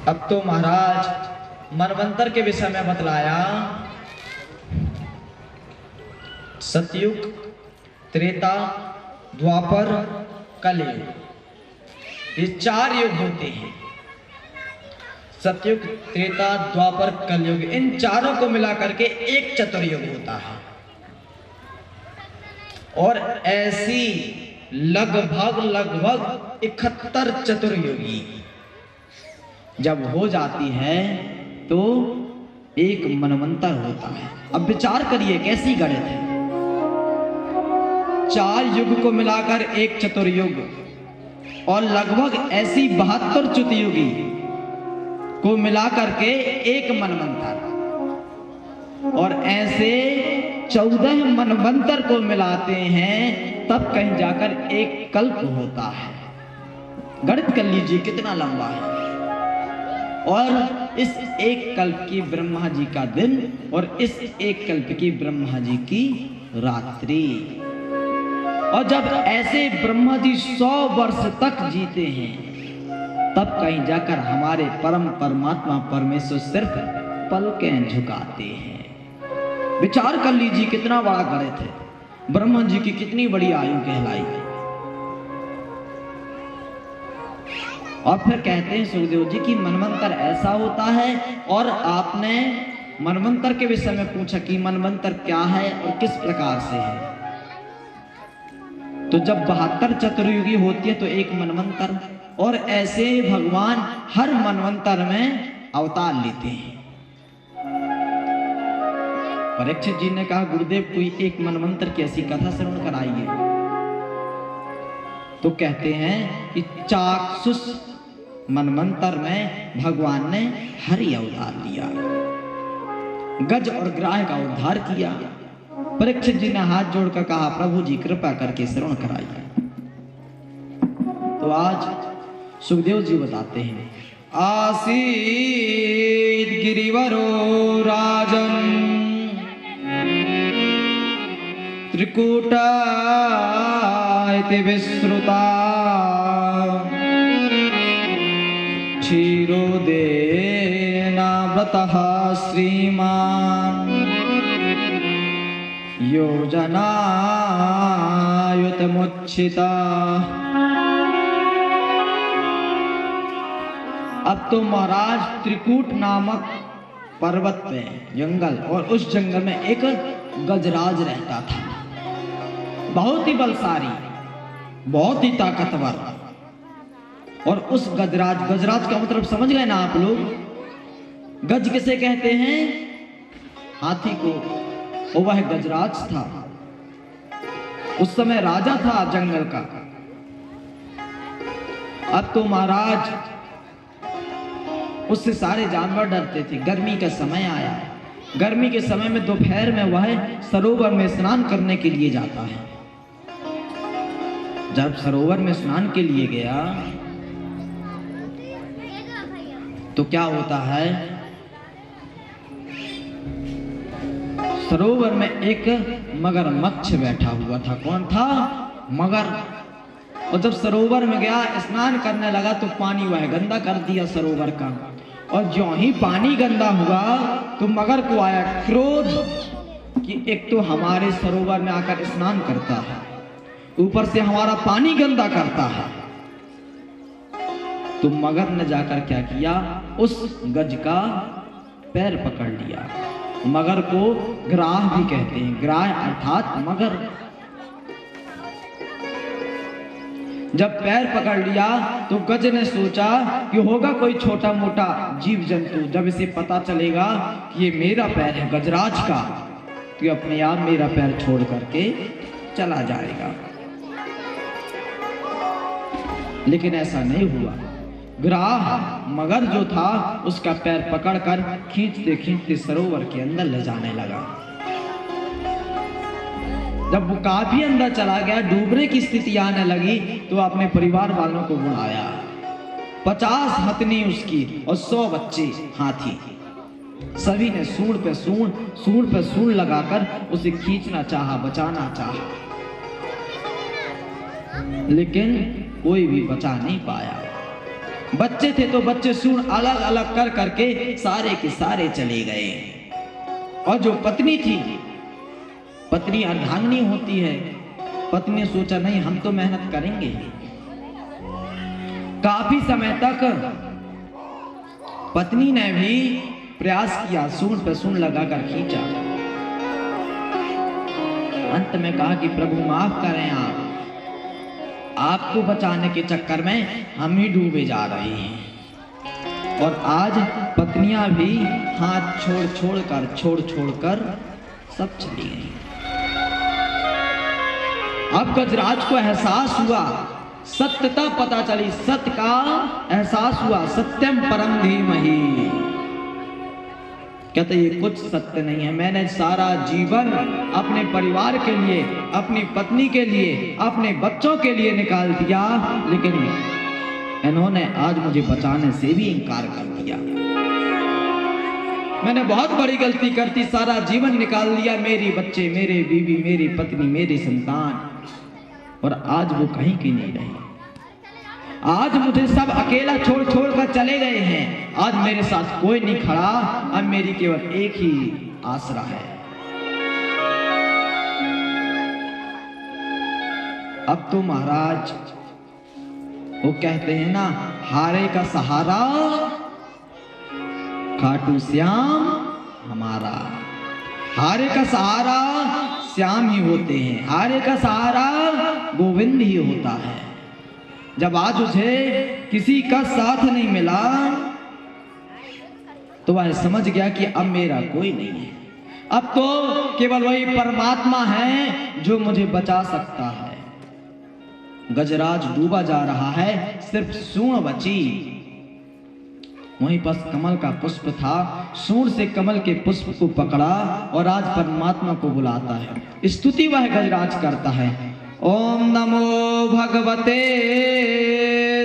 अब तो महाराज मनवंतर के विषय में बतलाया सतयुग, त्रेता, द्वापर, कलयुग, ये 4 युग होते हैं। सतयुग, त्रेता, द्वापर, कलयुग, इन चारों को मिलाकर के एक चतुर्युग होता है। और ऐसी लगभग 71 चतुर्युगी जब हो जाती है तो एक मनवंतर होता है। अब विचार करिए कैसी गणित है। 4 युग को मिलाकर एक चतुर्युग और लगभग ऐसी 72 चतुर्युगी को मिलाकर के एक मनवंतर और ऐसे 14 मनवंतर को मिलाते हैं तब कहीं जाकर एक कल्प होता है। गणित कर लीजिए कितना लंबा है। और इस एक कल्प की ब्रह्मा जी का दिन और इस एक कल्प की ब्रह्मा जी की रात्रि। और जब ऐसे ब्रह्मा जी 100 वर्ष तक जीते हैं तब कहीं जाकर हमारे परम परमात्मा परमेश्वर सिर्फ पलकें झुकाते हैं। विचार कर लीजिए कितना बड़ा गणित है। ब्रह्मा जी की कितनी बड़ी आयु कहलाई। और फिर कहते हैं सुखदेव जी की मनवंतर ऐसा होता है। और आपने मनवंतर के विषय में पूछा कि मनवंतर क्या है और किस प्रकार से है। तो जब 72 चतुर्युगी होती है तो एक मनवंतर, और ऐसे भगवान हर मनवंतर में अवतार लेते हैं। परीक्षित जी ने कहा गुरुदेव कोई एक मनवंतर की ऐसी कथा श्रवण कराइए। तो कहते हैं कि चाक्षुष मनवंतर में भगवान ने हरि अवतार लिया, गज और ग्राह का उद्धार किया। परीक्षित जी ने हाथ जोड़कर कहा प्रभु जी कृपा करके श्रवण कराइए। तो आज सुखदेव जी बताते हैं आसीत गिरिवरो राजन त्रिकूटा इति विश्रुता क्षीरोदेनाव्रतः श्रीमान् योजनायुतमुच्छिता। अब तो महाराज त्रिकूट नामक पर्वत पे जंगल, और उस जंगल में एक गजराज रहता था, बहुत ही बलशाली, बहुत ही ताकतवर। और उस गजराज, गजराज का मतलब समझ गए ना आप लोग। गज किसे कहते हैं? हाथी को। और वह गजराज था, उस समय राजा था जंगल का। अब तो महाराज उससे सारे जानवर डरते थे। गर्मी का समय आया, गर्मी के समय में दोपहर में वह सरोवर में स्नान करने के लिए जाता है। जब सरोवर में स्नान के लिए गया तो क्या होता है, सरोवर में एक मगरमच्छ बैठा हुआ था। कौन था? मगर। और जब सरोवर में गया स्नान करने लगा तो पानी वह गंदा कर दिया सरोवर का। और जो ही पानी गंदा हुआ तो मगर को आया क्रोध कि एक तो हमारे सरोवर में आकर स्नान करता है, ऊपर से हमारा पानी गंदा करता है। तो मगर ने जाकर क्या किया, उस गज का पैर पकड़ लिया। मगर को ग्राह भी कहते हैं, ग्राह अर्थात मगर। जब पैर पकड़ लिया तो गज ने सोचा कि होगा कोई छोटा मोटा जीव जंतु। जब इसे पता चलेगा कि ये मेरा पैर है गजराज का, तो अपने आप मेरा पैर छोड़ करके चला जाएगा। लेकिन ऐसा नहीं हुआ। ग्राह मगर जो था उसका पैर पकड़कर खींचते खींचते सरोवर के अंदर ले जाने लगा। जब वो काफी अंदर चला गया, डूबने की स्थिति आने लगी, तो अपने परिवार वालों को बुलाया। 50 हथनी उसकी और 100 बच्चे हाथी। सभी ने सूंड पे सूंड लगाकर उसे खींचना चाहा, बचाना चाहा, लेकिन कोई भी बचा नहीं पाया। बच्चे थे तो बच्चे सूंड अलग अलग कर करके सारे के सारे चले गए। और जो पत्नी थी, पत्नी अर्धांगिनी होती है, पत्नी ने सोचा नहीं हम तो मेहनत करेंगे। काफी समय तक पत्नी ने भी प्रयास किया, सूंड पे सूंड लगाकर खींचा। अंत में कहा कि प्रभु माफ करें, आपको बचाने के चक्कर में हम ही डूबे जा रहे हैं। और आज पत्नियां भी हाथ छोड़ कर सब चली गई। अब गजराज को एहसास हुआ, सत्यता पता चली, सत्य का एहसास हुआ। सत्यम परम धीमहि। कहते ये कुछ सत्य नहीं है। मैंने सारा जीवन अपने परिवार के लिए, अपनी पत्नी के लिए, अपने बच्चों के लिए निकाल दिया, लेकिन इन्होंने आज मुझे बचाने से भी इनकार कर दिया। मैंने बहुत बड़ी गलती करती, सारा जीवन निकाल दिया, मेरी बच्चे, मेरे बीवी, मेरी पत्नी, मेरी संतान, और आज वो कहीं की नहीं रही। आज मुझे सब अकेला छोड़ छोड़ कर चले गए हैं। आज मेरे साथ कोई नहीं खड़ा। अब मेरी केवल एक ही आसरा है। अब तो महाराज वो कहते हैं ना, हारे का सहारा खाटू श्याम हमारा। हारे का सहारा श्याम ही होते हैं, हारे का सहारा गोविंद ही होता है। जब आज उसे किसी का साथ नहीं मिला तो वह समझ गया कि अब मेरा कोई नहीं है, अब तो केवल वही परमात्मा है जो मुझे बचा सकता है। गजराज डूबा जा रहा है, सिर्फ सूंड बची। वहीं पास कमल का पुष्प था, सूंड से कमल के पुष्प को पकड़ा और आज परमात्मा को बुलाता है। स्तुति वह गजराज करता है, ओम नमो भगवते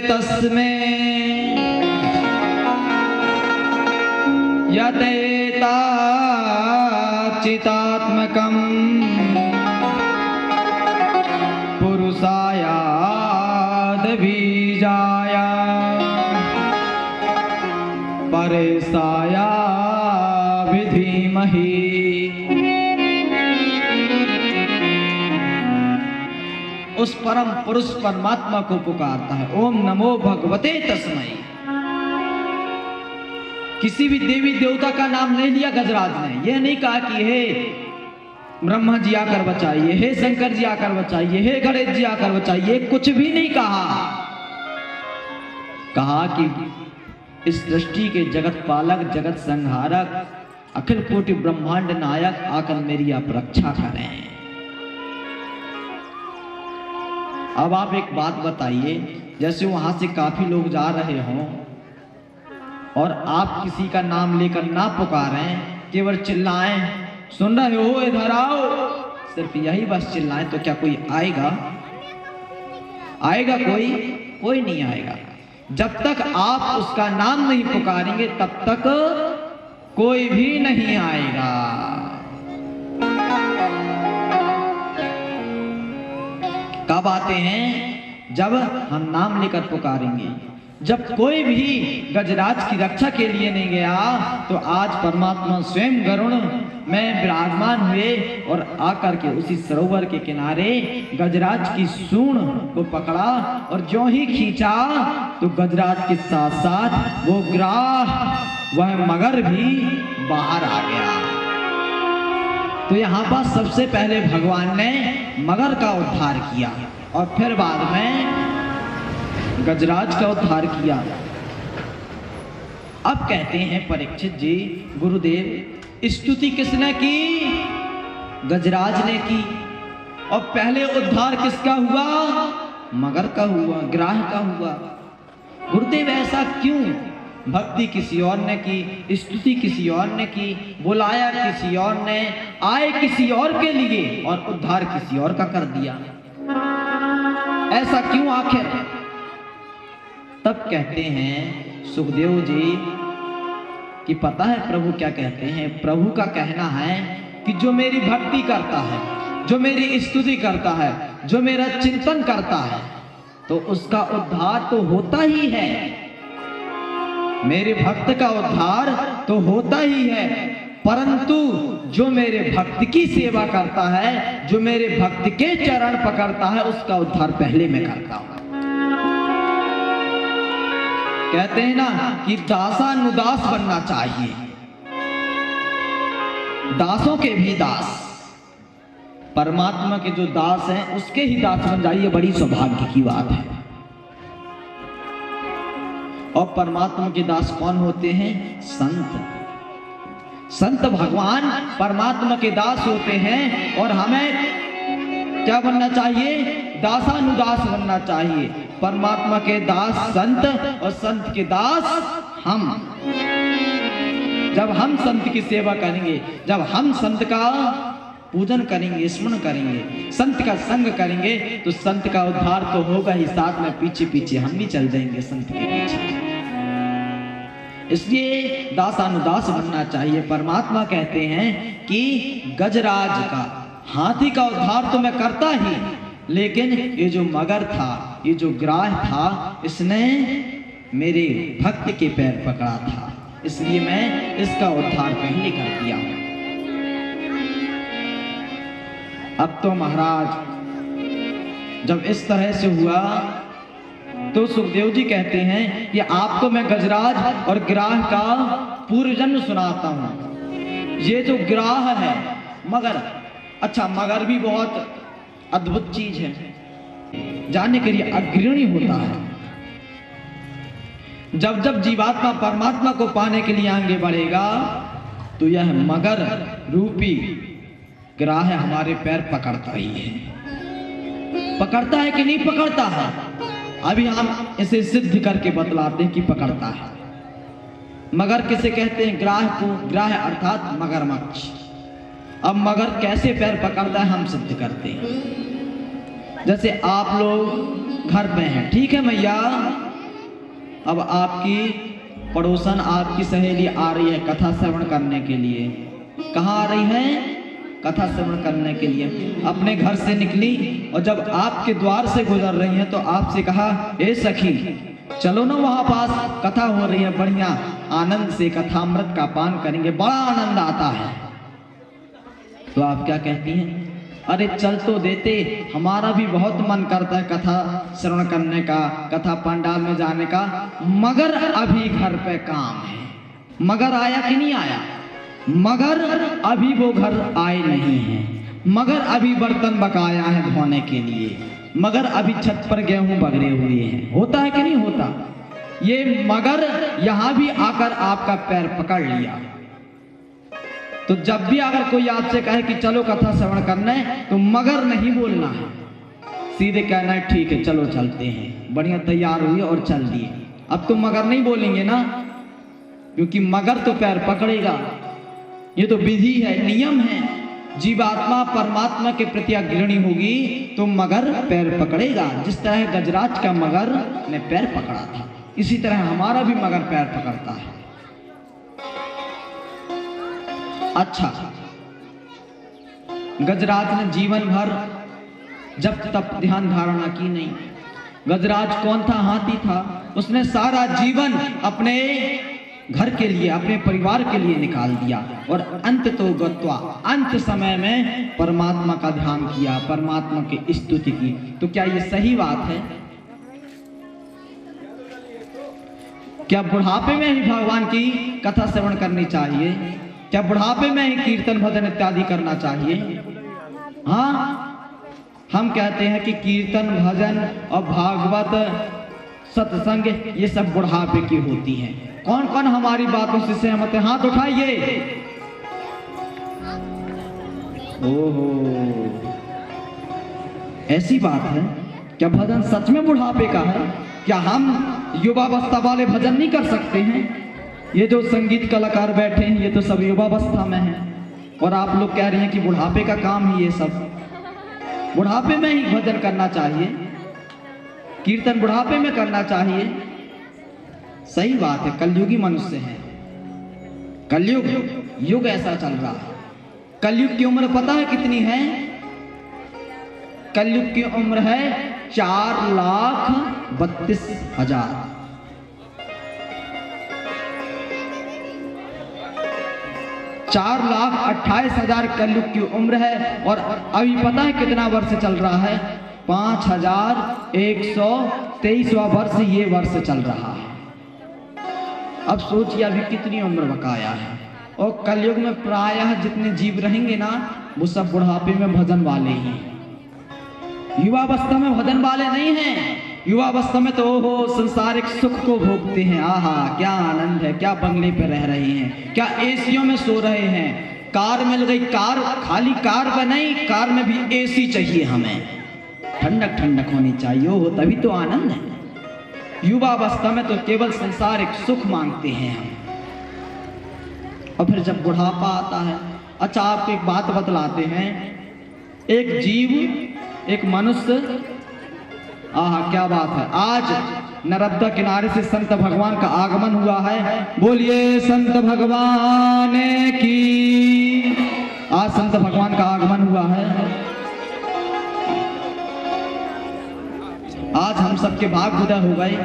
तस्मै यदेता चितात्मकं पुरुषाय बीजाय परेशाय विधीमहि। उस परम पुरुष परमात्मा को पुकारता है, ओम नमो भगवते तस्मै। किसी भी देवी देवता का नाम नहीं लिया गजराज ने। यह नहीं कहा कि हे ब्रह्मा जी आकर बचाइए, हे शंकर जी आकर बचाइए, हे गणेश जी आकर बचाइए, कुछ भी नहीं कहा। कहा कि इस सृष्टि के जगत पालक, जगत संहारक, अखिल कोटि ब्रह्मांड नायक आकर मेरी आप रक्षा करें। अब आप एक बात बताइए, जैसे वहां से काफी लोग जा रहे हों और आप किसी का नाम लेकर ना पुकारें, केवल चिल्लाएं, सुन रहे हो इधर आओ, सिर्फ यही बस चिल्लाएं, तो क्या कोई आएगा? आएगा कोई? कोई नहीं आएगा। जब तक आप उसका नाम नहीं पुकारेंगे तब तक कोई भी नहीं आएगा। कब आते हैं? जब हम नाम लेकर पुकारेंगे। जब कोई भी गजराज की रक्षा के लिए नहीं गया तो आज परमात्मा स्वयं गरुड़ में विराजमान हुए और आकर के उसी सरोवर के किनारे गजराज की सूंड को पकड़ा और जो ही खींचा तो गजराज के साथ साथ वो ग्राह, वह मगर भी बाहर आ गया। तो यहाँ पर सबसे पहले भगवान ने मगर का उद्धार किया और फिर बाद में गजराज का उद्धार किया। अब कहते हैं परीक्षित जी, गुरुदेव स्तुति किसने की? गजराज ने की। और पहले उद्धार किसका हुआ? मगर का हुआ, ग्राह का हुआ। गुरुदेव ऐसा क्यों? भक्ति किसी और ने की, स्तुति किसी और ने की, बुलाया किसी और ने, आए किसी और के लिए और उद्धार किसी और का कर दिया। ऐसा क्यों आखिर? तब कहते हैं सुखदेव जी कि पता है प्रभु क्या कहते हैं? प्रभु का कहना है कि जो मेरी भक्ति करता है, जो मेरी स्तुति करता है, जो मेरा चिंतन करता है, तो उसका उद्धार तो होता ही है। मेरे भक्त का उद्धार तो होता ही है, परंतु जो मेरे भक्त की सेवा करता है, जो मेरे भक्त के चरण पकड़ता है, उसका उद्धार पहले मैं करता हूं। कहते हैं ना कि दासानुदास बनना चाहिए, दासों के भी दास। परमात्मा के जो दास हैं उसके ही दास बन जाइए, बड़ी सौभाग्य की बात है। और परमात्मा के दास कौन होते हैं? संत। संत भगवान परमात्मा के दास होते हैं और हमें क्या बनना चाहिए? दासानुदास बनना चाहिए। परमात्मा के दास संत और संत के दास हम। जब हम संत की सेवा करेंगे, जब हम संत का पूजन करेंगे, स्मरण करेंगे, संत का संग करेंगे, तो संत का उद्धार तो होगा ही, साथ में पीछे पीछे हम भी चल देंगे संत के पीछे। इसलिए दासानुदास बनना चाहिए। परमात्मा कहते हैं कि गजराज का, हाथी का उद्धार तो मैं करता ही, लेकिन ये जो मगर था, ये जो ग्राह था, इसने मेरे भक्त के पैर पकड़ा था, इसलिए मैं इसका उद्धार पहले कर दिया। अब तो महाराज जब इस तरह से हुआ तो सुखदेव जी कहते हैं कि आपको मैं गजराज और ग्राह का पूर्व जन्म सुनाता हूं। ये जो ग्राह है, मगर, अच्छा मगर भी बहुत अद्भुत चीज है, जानने के लिए अग्रणी होता है। जब जब जीवात्मा परमात्मा को पाने के लिए आगे बढ़ेगा तो यह मगर रूपी ग्राह हमारे पैर पकड़ता ही है। पकड़ता है कि नहीं पकड़ता है? अभी हम इसे सिद्ध करके बतलाते हैं कि पकड़ता है। मगर किसे कहते हैं? ग्राह को। ग्राह अर्थात मगरमच्छ। अब मगर कैसे पैर पकड़ता है हम सिद्ध करते हैं। जैसे आप लोग घर में हैं, ठीक है मैया, अब आपकी पड़ोसन, आपकी सहेली आ रही है कथा श्रवण करने के लिए। कहाँ आ रही है? कथा श्रवण करने के लिए। अपने घर से निकली और जब आपके द्वार से गुजर रही हैं तो आपसे कहा, ए सखी चलो ना वहां पास कथा हो रही है, बढ़िया आनंद से कथामृत का पान करेंगे, बड़ा आनंद आता है। तो आप क्या कहती हैं? अरे चल तो देते, हमारा भी बहुत मन करता है कथा श्रवण करने का, कथा पंडाल में जाने का, मगर अभी घर पे काम है। मगर आया कि नहीं आया? मगर अभी वो घर आए नहीं हैं। मगर अभी बर्तन बकाया है धोने के लिए। मगर अभी छत पर गेहूं बगड़े हुए हैं। होता है कि नहीं होता? ये मगर यहां भी आकर आपका पैर पकड़ लिया। तो जब भी अगर कोई आपसे कहे कि चलो कथा श्रवण करने, तो मगर नहीं बोलना है, सीधे कहना है ठीक है चलो चलते हैं। बढ़िया तैयार हुई और चल दिए। अब तो मगर नहीं बोलेंगे ना, क्योंकि मगर तो पैर पकड़ेगा। ये तो विधि है, नियम है। जीवात्मा परमात्मा के प्रति अग्रणी होगी तो मगर पैर पकड़ेगा। जिस तरह गजराज का मगर ने पैर पकड़ा था, इसी तरह हमारा भी मगर पैर पकड़ता है। अच्छा, गजराज ने जीवन भर जब तब ध्यान धारणा की नहीं। गजराज कौन था? हाथी था। उसने सारा जीवन अपने घर के लिए, अपने परिवार के लिए निकाल दिया और अंत तो गत्वा, अंत समय में परमात्मा का ध्यान किया, परमात्मा की स्तुति की। तो क्या ये सही बात है? क्या बुढ़ापे में ही भगवान की कथा श्रवण करनी चाहिए? क्या बुढ़ापे में ही कीर्तन भजन इत्यादि करना चाहिए? हाँ, हम कहते हैं कि कीर्तन भजन और भागवत सत्संग ये सब बुढ़ापे की होती हैं। कौन कौन हमारी बातों से सहमत है? हाथ उठाइए। ओहो, ऐसी बात है क्या? भजन सच में बुढ़ापे का है क्या? हम युवावस्था वाले भजन नहीं कर सकते हैं? ये जो संगीत कलाकार बैठे हैं ये तो सब युवावस्था में हैं, और आप लोग कह रहे हैं कि बुढ़ापे का काम ही ये सब। बुढ़ापे में ही भजन करना चाहिए, कीर्तन बुढ़ापे में करना चाहिए। सही बात है, कलयुगी मनुष्य है, कलयुग युग ऐसा चल रहा है। कलयुग की उम्र पता है कितनी है? कलयुग की उम्र है 4,32,000। 4,28,000 कलयुग की उम्र है। और अभी पता है कितना वर्ष चल रहा है? 5,123वां वर्ष ये वर्ष चल रहा है। अब सोचिए अभी कितनी उम्र बकाया है। और कलयुग में प्रायः जितने जीव रहेंगे ना, वो सब बुढ़ापे में भजन वाले ही हैं। युवावस्था में भजन वाले नहीं हैं। युवावस्था में तो ओहो संसारिक सुख को भोगते हैं। आहा क्या आनंद है, क्या बंगले पे रह रहे हैं, क्या एसियों में सो रहे हैं, कार मिल गई, कार खाली कार में नहीं, कार में भी एसी चाहिए हमें, ठंडक ठंडक होनी चाहिए, हो तभी तो आनंद है। युवावस्था में तो केवल संसारिक सुख मांगते हैं हम। और फिर जब बुढ़ापा आता है। अच्छा, आपको एक बात बतलाते हैं, एक जीव, एक मनुष्य, आहा क्या बात है, आज नर्मदा किनारे से संत भगवान का आगमन हुआ है। बोलिए संत भगवान की। आज संत भगवान का आगमन हुआ है। आज हम सबके भाग उदय हो गए।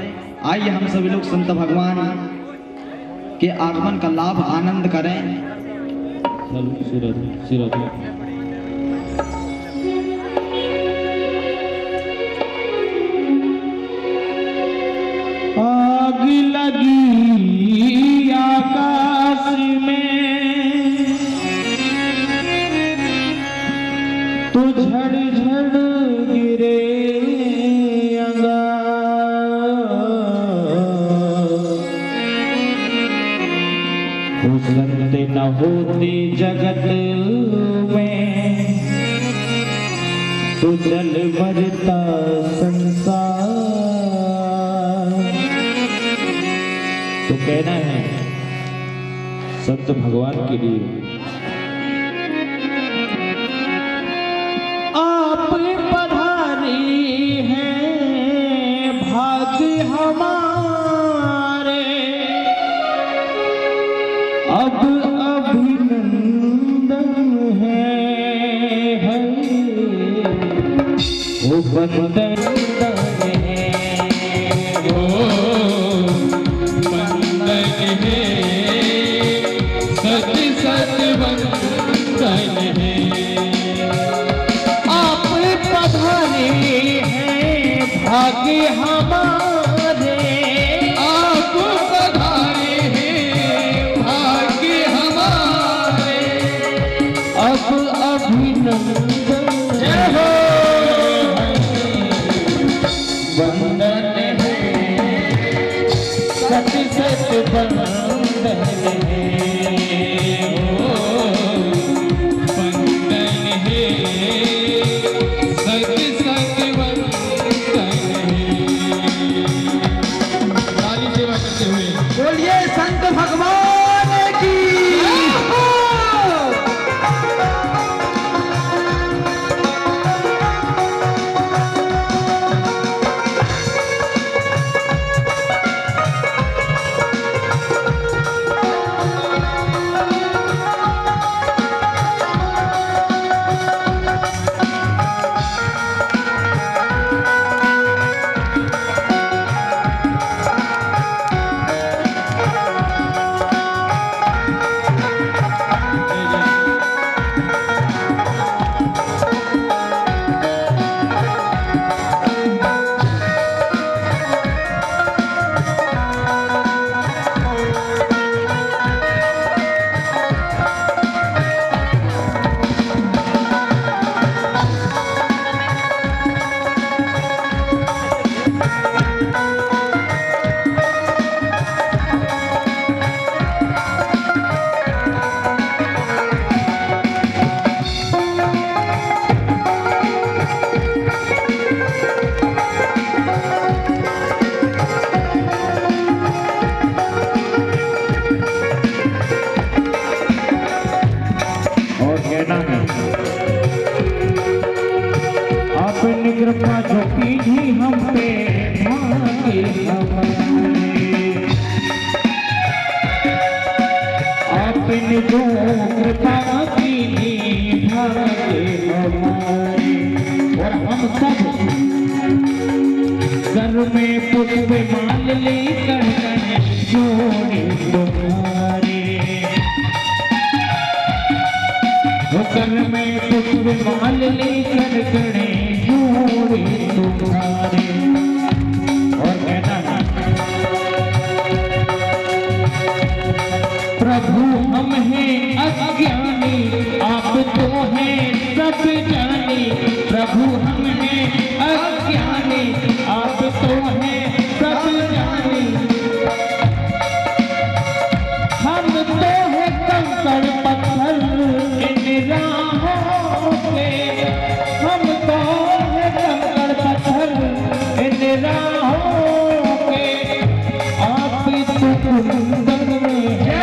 आइए हम सभी लोग संत भगवान के आगमन का लाभ आनंद करें। आग लगी आकाश में तो झड़ झड़ गिरे संत न होते जगत में तो जल भरता संसार। तो कहना है संत भगवान के लिए आप पधारे हैं भाग्य हमारे, अब अभिनंदन है वो बंदन है, वो बंदन है, सच सच बंदन है। आप पधारे हैं भाग्य हमारे, आप पधारे हैं भाग्य हमारे, अब अभिनंदन है वंदन है, सच सच बंदन है, वंदन है, सच सच बंदन है। काली सेवा करते हुए बोलिए संत भगवान की। आपने कृपा जो कीजी हम पे भाग्य हमारे, आपने जो कृपा कीजी भाग्य हमारे। और हम सब घर में पुष्प माल लेकर जोड़े तुम्हारे, घर में पुष्प माल लेकर गणे जोड़े तुम्हारे। और कहना है प्रभु हम हैं अज्ञानी, आप तो हैं सब जानी। प्रभु हम हैं अज्ञानी, आप तो हैं सब जानी। हम तो हैं कंकड़ पत्थर इन राहों पे, हम तो हैं कंकड़ पत्थर इन राहों पे। आप तो कुंदन है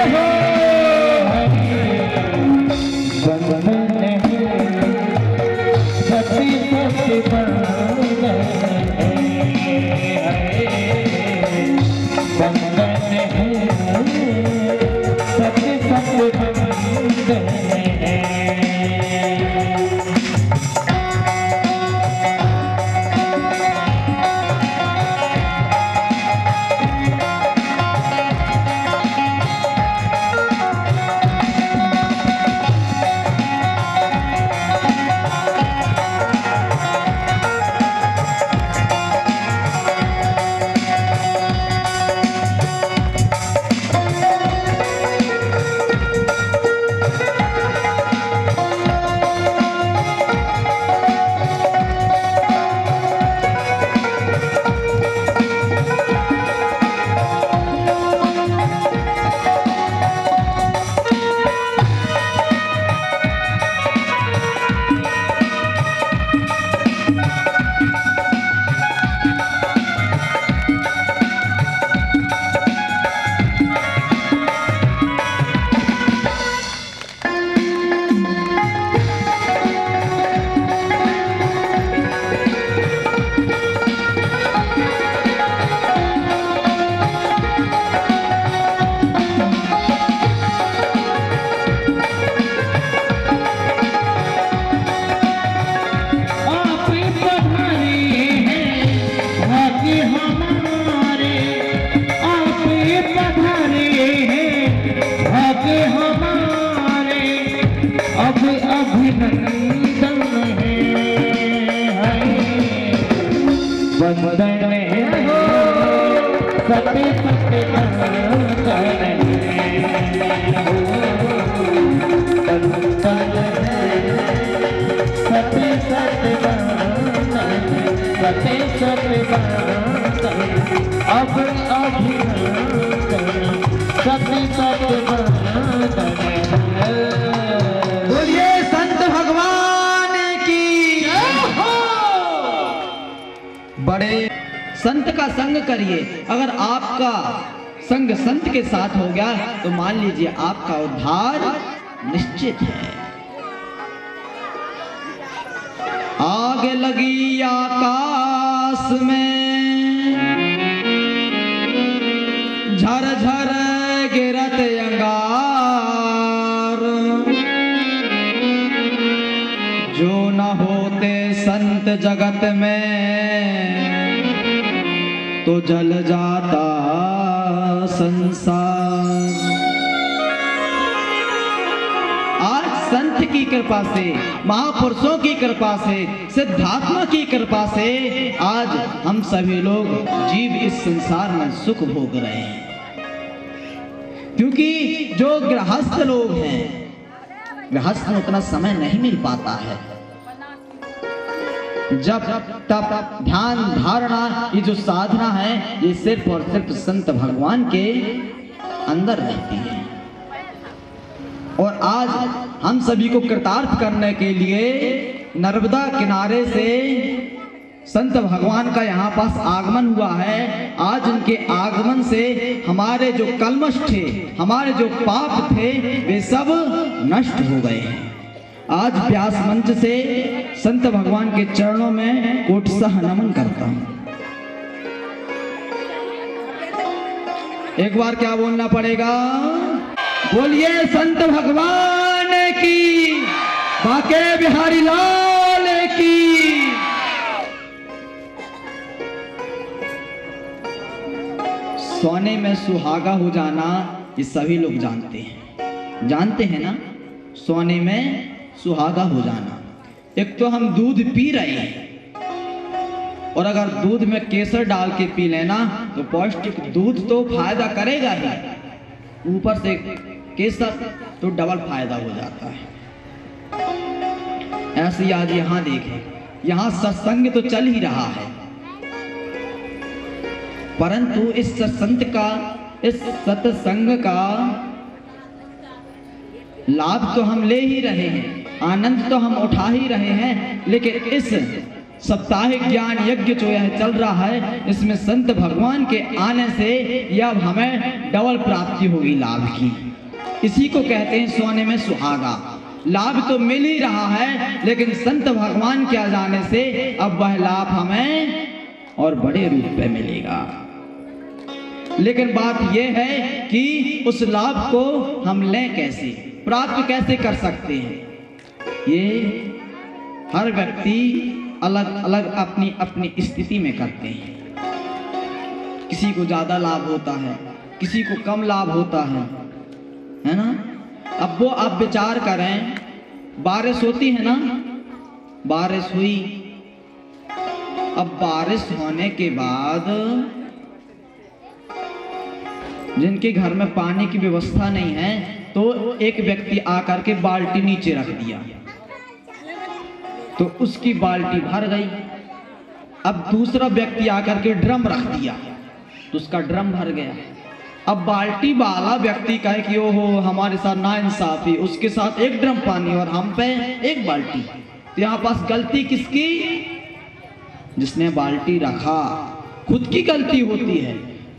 वंदन है, वंदन है हो सत्य सत्य वंदन है, वंदन है सत्य सत्य वंदन, सत्य सत्य वंदन, अब अभिनंदन सत्य सत्य वंदन। बोलिए संत भगवान की जय हो। बड़े संत का संग करिए। अगर आपका संग संत के साथ हो गया तो मान लीजिए आपका उद्धार निश्चित है। आग लगी आकाश में झरझर गिरत अंगार, जो न होते संत जगत में तो जल जाता संसार। आज संत की कृपा से, महापुरुषों की कृपा से, सिद्धात्मा की कृपा से आज हम सभी लोग जीव इस संसार में सुख भोग रहे हैं। क्योंकि जो गृहस्थ लोग हैं, गृहस्थ में उतना समय नहीं मिल पाता है। जब तब ध्यान धारणा, ये जो साधना है ये सिर्फ और सिर्फ संत भगवान के अंदर रहती है। और आज हम सभी को कृतार्थ करने के लिए नर्मदा किनारे से संत भगवान का यहाँ पास आगमन हुआ है। आज उनके आगमन से हमारे जो कलमश थे, हमारे जो पाप थे, वे सब नष्ट हो गए हैं। आज व्यास मंच से संत भगवान के चरणों में कोटसह नमन करता हूँ। एक बार क्या बोलना पड़ेगा? बोलिए संत भगवान की, बाके बिहारी लाल की। सोने में सुहागा हो जाना ये सभी लोग जानते हैं ना। सोने में सुहागा हो जाना, एक तो हम दूध पी रहे हैं और अगर दूध में केसर डाल के पी लेना तो पौष्टिक दूध तो फायदा करेगा ही, ऊपर से केसर तो डबल फायदा हो जाता है। ऐसे ही आज यहाँ देखें, यहाँ सत्संग तो चल ही रहा है, परंतु इस सत्संग का लाभ तो हम ले ही रहे हैं, आनंद तो हम उठा ही रहे हैं, लेकिन इस साप्ताहिक ज्ञान यज्ञ जो यह चल रहा है, इसमें संत भगवान के आने से यह हमें डबल प्राप्ति होगी लाभ की। इसी को कहते हैं सोने में सुहागा। लाभ तो मिल ही रहा है, लेकिन संत भगवान के आ जाने से अब वह लाभ हमें और बड़े रूप में मिलेगा। लेकिन बात यह है कि उस लाभ को हम लें कैसे, प्राप्त कैसे कर सकते हैं। ये हर व्यक्ति अलग अलग अपनी अपनी स्थिति में करते हैं। किसी को ज्यादा लाभ होता है, किसी को कम लाभ होता है ना। अब वो आप विचार करें, बारिश होती है ना, बारिश हुई, अब बारिश होने के बाद जिनके घर में पानी की व्यवस्था नहीं है तो एक व्यक्ति आकर के बाल्टी नीचे रख दिया तो उसकी बाल्टी भर गई। अब दूसरा व्यक्ति आकर के ड्रम रख दिया तो उसका ड्रम भर गया। अब बाल्टी वाला व्यक्ति कहे कि ओहो हमारे साथ नाइंसाफी, उसके साथ एक ड्रम पानी और हम पे एक बाल्टी। तो यहाँ पास गलती किसकी? जिसने बाल्टी रखा, खुद की गलती होती है।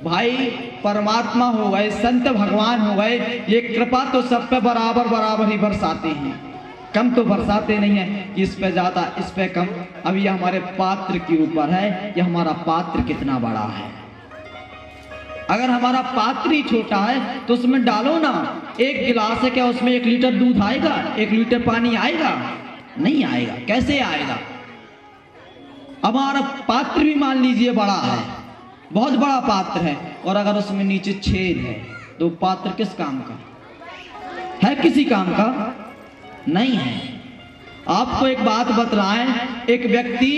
भाई परमात्मा हो गए, संत भगवान हो गए, ये कृपा तो सब पे बराबर बराबर ही बरसाते हैं, कम तो बरसाते नहीं है कि इस पे ज्यादा इस पे कम। अब ये हमारे पात्र के ऊपर है, ये हमारा पात्र कितना बड़ा है। अगर हमारा पात्र ही छोटा है तो उसमें डालो ना, एक गिलास है क्या उसमें 1 लीटर दूध आएगा, 1 लीटर पानी आएगा? नहीं आएगा। कैसे आएगा? हमारा पात्र भी मान लीजिए बड़ा है, बहुत बड़ा पात्र है, और अगर उसमें नीचे छेद है तो पात्र किस काम का है? किसी काम का नहीं है। आपको एक बात बतलाएं, एक व्यक्ति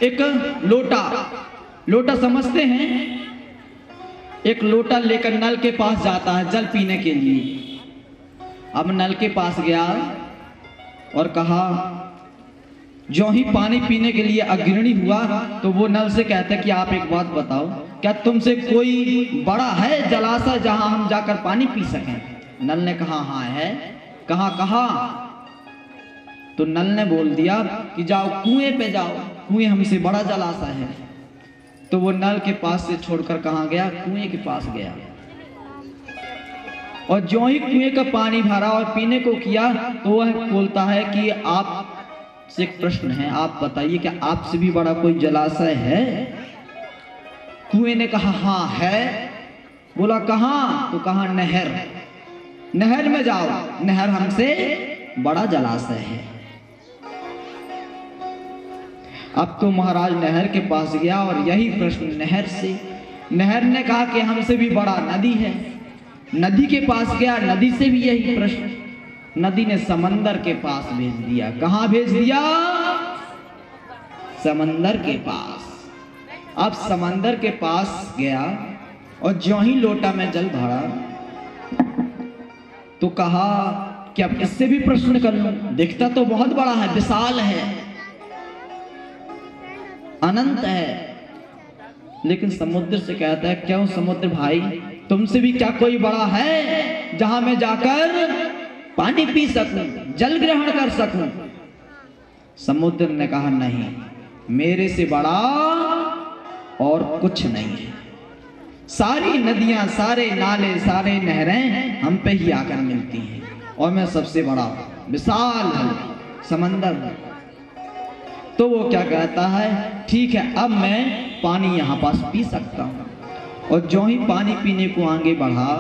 एक लोटा समझते हैं, एक लोटा लेकर नल के पास जाता है जल पीने के लिए। अब नल के पास गया और कहा, जो ही पानी पीने के लिए अग्रणी हुआ तो वो नल से कहता है कि आप एक बात बताओ, क्या तुमसे कोई बड़ा है जलाशय जहां हम जाकर पानी पी सकें? नल ने कहा हाँ है। कहा? तो नल ने बोल दिया कि जाओ कुएं पे जाओ, कुएं हमसे बड़ा जलाशय है। तो वो नल के पास से छोड़कर कहाँ गया? कुएं के पास गया। और जो ही कुएं का पानी भरा और पीने को किया तो वह बोलता है कि आप से एक प्रश्न है, आप बताइए क्या आपसे भी बड़ा कोई जलाशय है? कुएं ने कहा हाँ है। बोला कहाँ? तो कहा नहर में जाओ, नहर हमसे बड़ा जलाशय है। अब तो महाराज नहर के पास गया और यही प्रश्न नहर से। नहर ने कहा कि हमसे भी बड़ा नदी है। नदी के पास गया, नदी से भी यही प्रश्न। नदी ने समंदर के पास भेज दिया। कहाँ भेज दिया? समंदर के पास। अब समंदर के पास गया और ज्यों ही लोटा में जल भरा तो कहा कि अब इससे भी प्रश्न कर लूं, दिखता तो बहुत बड़ा है, विशाल है, अनंत है। लेकिन समुद्र से कहता है, क्यों समुद्र भाई, तुमसे भी क्या कोई बड़ा है जहां मैं जाकर पानी पी सकूं, जल ग्रहण कर सकूं? समुद्र ने कहा नहीं, मेरे से बड़ा और कुछ नहीं है। सारी नदियां, सारे नाले, सारे नहरें हम पे ही आकर मिलती हैं और मैं सबसे बड़ा विशाल हूं, समंदर हूं। तो वो क्या कहता है, ठीक है अब मैं पानी यहाँ पास पी सकता हूँ। और जो ही पानी पीने को आगे बढ़ा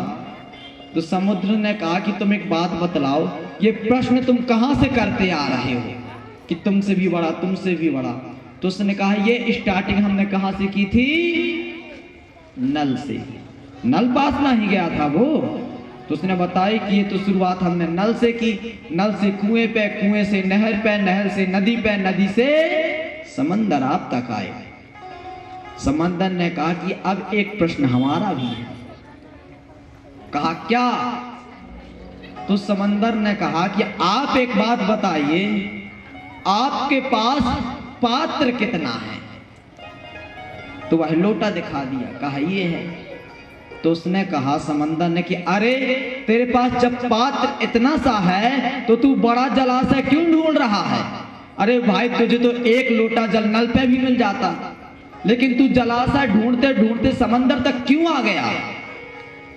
तो समुद्र ने कहा कि तुम एक बात बतलाओ, ये प्रश्न तुम कहाँ से करते आ रहे हो कि तुमसे भी बड़ा, तुमसे भी बड़ा? तो उसने कहा ये स्टार्टिंग हमने कहाँ से की थी? नल से। नल पास नहीं गया था वो। तो उसने बताया कि ये तो शुरुआत हमने नल से की, नल से कुएं पे, कुएं से नहर पे, नहर से नदी पे, नदी से समंदर आप तक आए। समंदर ने कहा कि अब एक प्रश्न हमारा भी है। कहा क्या? तो समंदर ने कहा कि आप एक बात बताइए, आपके पास पात्र कितना है? तो वह लोटा दिखा दिया, कहा ये है। तो उसने कहा समंदर ने कि अरे तेरे पास जब पात्र इतना सा है तो तू बड़ा जलाशय क्यों ढूंढ रहा है? अरे भाई तुझे तो एक लोटा जल नल पे भी मिल जाता, लेकिन तू जलाशय ढूंढते ढूंढते समंदर तक क्यों आ गया?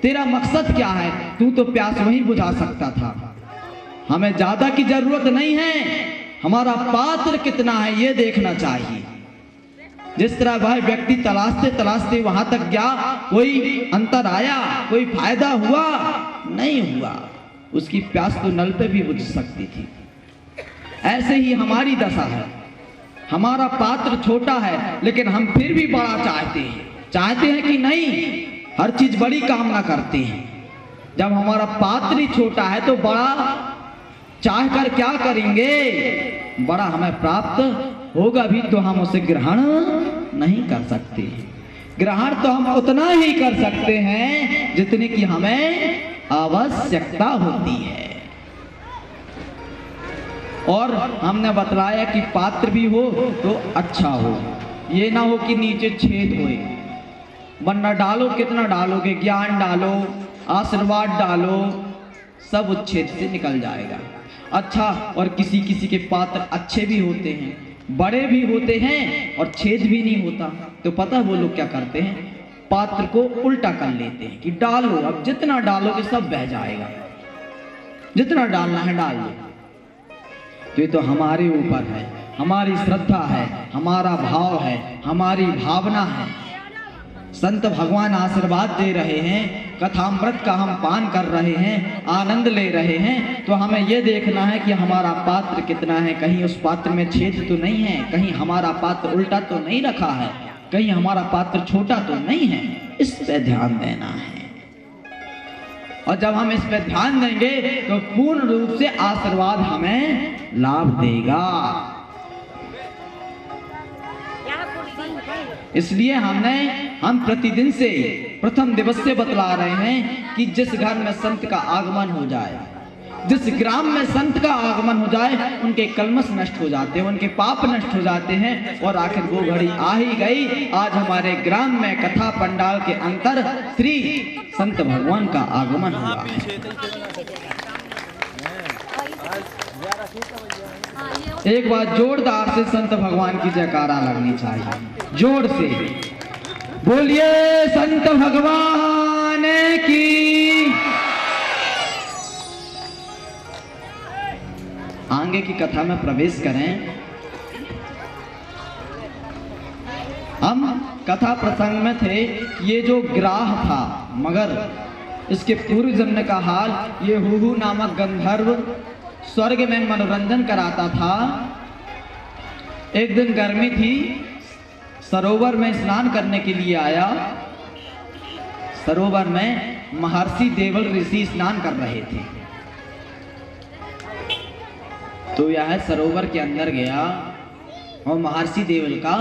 तेरा मकसद क्या है? तू तो प्यास वहीं बुझा सकता था। हमें ज्यादा की जरूरत नहीं है, हमारा पात्र कितना है ये देखना चाहिए। जिस तरह वह व्यक्ति तलाशते तलाशते वहां तक गया, कोई अंतर आया, कोई फायदा हुआ? नहीं हुआ। उसकी प्यास तो नल पे भी बुझ सकती थी। ऐसे ही हमारी दशा है। हमारा पात्र छोटा है लेकिन हम फिर भी बड़ा चाहते हैं कि नहीं? हर चीज बड़ी कामना करते हैं। जब हमारा पात्र ही छोटा है तो बड़ा चाह कर क्या करेंगे? बड़ा हमें प्राप्त होगा भी तो हम उसे ग्रहण नहीं कर सकते। ग्रहण तो हम उतना ही कर सकते हैं जितनी की हमें आवश्यकता होती है। और हमने बतलाया कि पात्र भी हो तो अच्छा हो, ये ना हो कि नीचे छेद होए। वरना डालो कितना डालोगे, ज्ञान डालो, आशीर्वाद डालो, सब उच्छेद से निकल जाएगा। अच्छा, और किसी किसी के पात्र अच्छे भी होते हैं, बड़े भी होते हैं और छेद भी नहीं होता। तो पता है वो लोग क्या करते हैं? पात्र को उल्टा कर लेते हैं कि डालो, अब जितना डालोगे सब बह जाएगा, जितना डालना है डाल लो। तो ये तो हमारे ऊपर है, हमारी श्रद्धा है, हमारा भाव है, हमारी भावना है। संत भगवान आशीर्वाद दे रहे हैं, कथामृत का हम पान कर रहे हैं, आनंद ले रहे हैं, तो हमें यह देखना है कि हमारा पात्र कितना है। कहीं उस पात्र में छेद तो नहीं है, कहीं हमारा पात्र उल्टा तो नहीं रखा है, कहीं हमारा पात्र छोटा तो नहीं है। इस पे ध्यान देना है। और जब हम इस पर ध्यान देंगे तो पूर्ण रूप से आशीर्वाद हमें लाभ देगा। इसलिए हम प्रतिदिन से प्रथम दिवस से बतला रहे हैं कि जिस घर में संत का आगमन हो जाए, जिस ग्राम में संत का आगमन हो जाए, उनके कलमश नष्ट हो जाते हैं, उनके पाप नष्ट हो जाते हैं। और आखिर वो घड़ी आ ही गई। आज हमारे ग्राम में कथा पंडाल के अंतर श्री संत भगवान का आगमन हुआ है। एक बार जोरदार से संत भगवान की जयकारा लगनी चाहिए, जोर से बोलिए संत भगवान की। आगे की कथा में प्रवेश करें। हम कथा प्रसंग में थे। ये जो ग्राह था, मगर इसके पूर्व जन्म का हाल, ये हुहू नामक गंधर्व स्वर्ग में मनोरंजन कराता था। एक दिन गर्मी थी, सरोवर में स्नान करने के लिए आया। सरोवर में महर्षि देवल ऋषि स्नान कर रहे थे। तो यह सरोवर के अंदर गया और महर्षि देवल का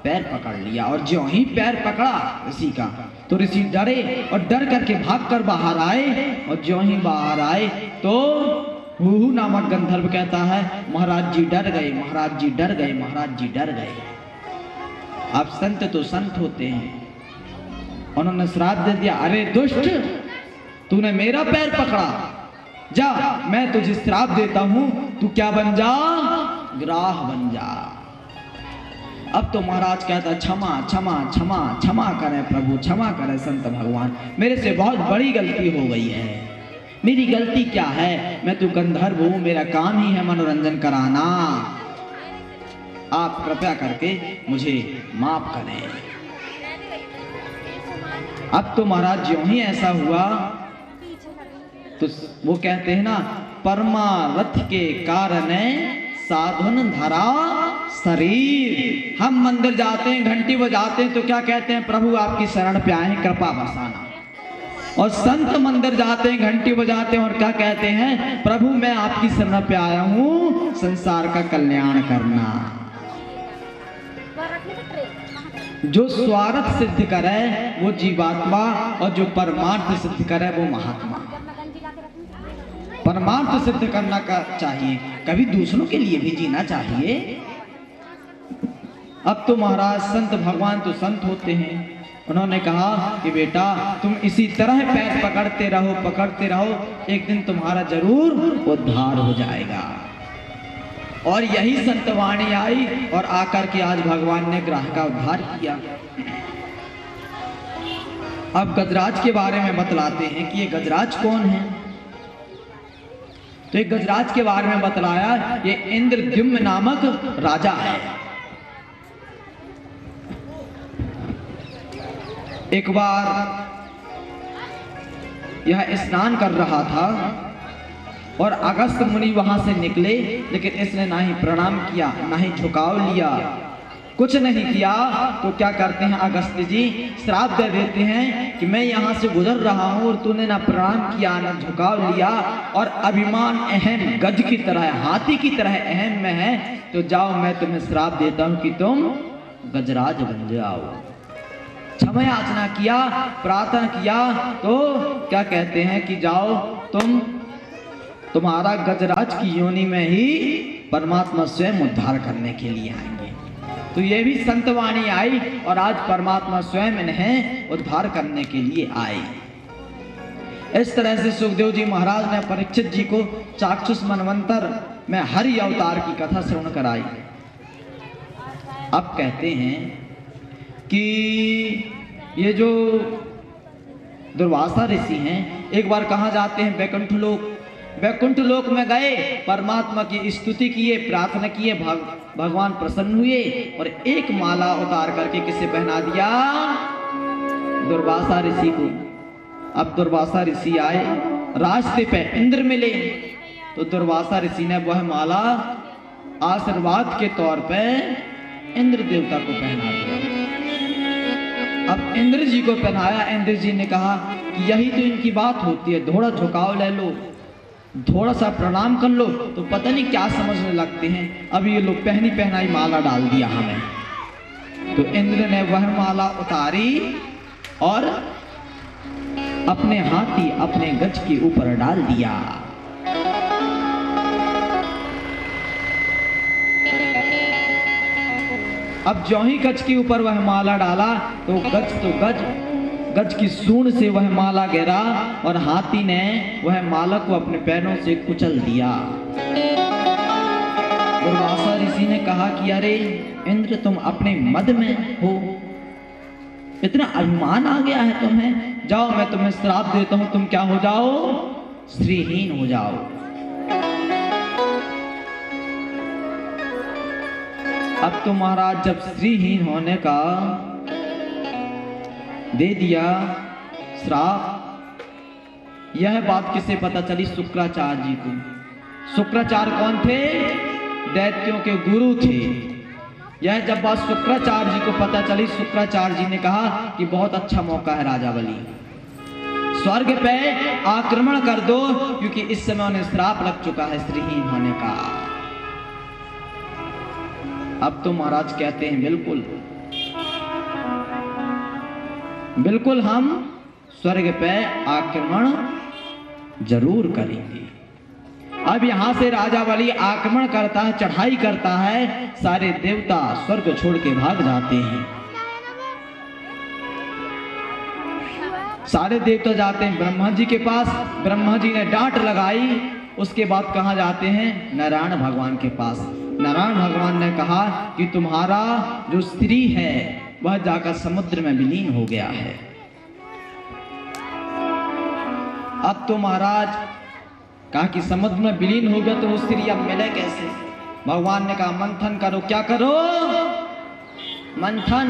पैर पकड़ लिया। और जो ही पैर पकड़ा ऋषि का, तो ऋषि डरे और डर करके भागकर बाहर आए। और जो ही बाहर आए तो हुहू नामक गंधर्व कहता है, महाराज जी डर गए, महाराज जी डर गए, महाराज जी डर गए। अब संत तो संत होते हैं। उन्होंने श्राप दे दिया, अरे दुष्ट, तूने मेरा पैर पकड़ा, जा मैं तुझे श्राप देता हूं, तू क्या बन जा, ग्राह बन जा। अब तो महाराज कहता, क्षमा क्षमा क्षमा क्षमा करें प्रभु, क्षमा करें संत भगवान, मेरे से बहुत बड़ी गलती हो गई है। मेरी गलती क्या है, मैं तो गंधर्व हूं, मेरा काम ही है मनोरंजन कराना, आप कृपया करके मुझे माफ करें। अब तो महाराज ज्यों ही ऐसा हुआ तो वो कहते हैं ना, परमारथ के कारण साधन धरा शरीर। हम मंदिर जाते हैं, घंटी बजाते हैं तो क्या कहते हैं, प्रभु आपकी शरण पे आए, कृपा बरसाना। और संत मंदिर जाते हैं, घंटी बजाते हैं और क्या कहते हैं, प्रभु मैं आपकी शरण पे आया हूं, संसार का कल्याण करना। जो स्वार्थ सिद्ध करे वो जीवात्मा, और जो परमार्थ सिद्ध करे वो महात्मा। परमार्थ सिद्ध करना का चाहिए, कभी दूसरों के लिए भी जीना चाहिए। अब तो महाराज संत भगवान तो संत होते हैं। उन्होंने कहा कि बेटा तुम इसी तरह पैर पकड़ते रहो, एक दिन तुम्हारा जरूर उद्धार हो जाएगा। और यही संतवाणी आई और आकर के आज भगवान ने ग्राह का उद्धार किया। अब गजराज के बारे में बतलाते हैं कि ये गजराज कौन है। तो एक गजराज के बारे में बतलाया, ये इंद्रद्युम्न नामक राजा है। एक बार यह स्नान कर रहा था और अगस्त मुनि वहां से निकले, लेकिन इसने ना ही प्रणाम किया, ना ही झुकाव लिया, कुछ नहीं किया। तो क्या करते हैं अगस्त जी, श्राप दे देते हैं कि मैं यहाँ से गुजर रहा हूँ और तूने ना प्रणाम किया, ना झुकाव लिया, और अभिमान अहम गज की तरह, हाथी की तरह अहम में है, तो जाओ मैं तुम्हें श्राप देता हूँ कि तुम गजराज बन जाओ। क्षमा याचना किया, प्रार्थना किया, तो क्या कहते हैं कि जाओ तुम्हारा गजराज की योनि में ही परमात्मा स्वयं उद्धार करने के लिए आएंगे। तो ये भी संतवाणी आई और आज परमात्मा स्वयं इन्हें उद्धार करने के लिए आए। इस तरह से सुखदेव जी महाराज ने परीक्षित जी को चाक्षुष मनवंतर में हरि अवतार की कथा श्रवण कराई। अब कहते हैं कि ये जो दुर्वासा ऋषि हैं, एक बार कहाँ जाते हैं, बैकुंठ लोक। बैकुंठ लोक में गए, परमात्मा की स्तुति किए, प्रार्थना किए, भगवान प्रसन्न हुए और एक माला उतार करके किसे पहना दिया, दुर्वासा ऋषि को। अब दुर्वासा ऋषि आए, रास्ते पे इंद्र मिले, तो दुर्वासा ऋषि ने वह माला आशीर्वाद के तौर पे इंद्र देवता को पहना दिया। अब इंद्र जी को पहनाया। इंद्र जी ने कहा कि यही तो इनकी बात होती है, थोड़ा झुकाव ले लो, थोड़ा सा प्रणाम कर लो तो पता नहीं क्या समझने लगते हैं। अब ये लोग पहनी पहनाई माला डाल दिया हमें। तो इंद्र ने वह माला उतारी और अपने हाथी अपने गज के ऊपर डाल दिया। अब जो ही गज के ऊपर वह माला डाला तो गज की सूंड से वह माला गिरा और हाथी ने वह माला को अपने पैरों से कुचल दिया। दुर्वासा ऋषि ने कहा कि अरे इंद्र, तुम अपने मद में हो, इतना अभिमान आ गया है तुम्हें। जाओ, मैं तुम्हें श्राप देता हूं, तुम क्या हो जाओ? श्रीहीन हो जाओ। अब तो महाराज जब श्रीहीन होने का दे दिया श्राप, यह बात किसे पता चली? शुक्राचार्य जी को। शुक्राचार्य कौन थे? दैत्यों के गुरु थे। यह जब बात शुक्राचार्य जी को पता चली, शुक्राचार्य जी ने कहा कि बहुत अच्छा मौका है राजा बलि, स्वर्ग पे आक्रमण कर दो, क्योंकि इस समय उन्हें श्राप लग चुका है श्रीहीन होने का। अब तो महाराज कहते हैं बिल्कुल हम स्वर्ग पे आक्रमण जरूर करेंगे। अब यहां से राजा बलि आक्रमण करता है, चढ़ाई करता है, सारे देवता स्वर्ग छोड़ के भाग जाते हैं। सारे देवता जाते हैं ब्रह्मा जी के पास। ब्रह्मा जी ने डांट लगाई। उसके बाद कहाँ जाते हैं? नारायण भगवान के पास। नारायण भगवान ने कहा कि तुम्हारा जो स्त्री है वह जाकर समुद्र में विलीन हो गया है। अब तो महाराज कहा कि समुद्र में विलीन हो गया तो वो स्त्री अब मिले कैसे? भगवान ने कहा मंथन करो। क्या करो? मंथन।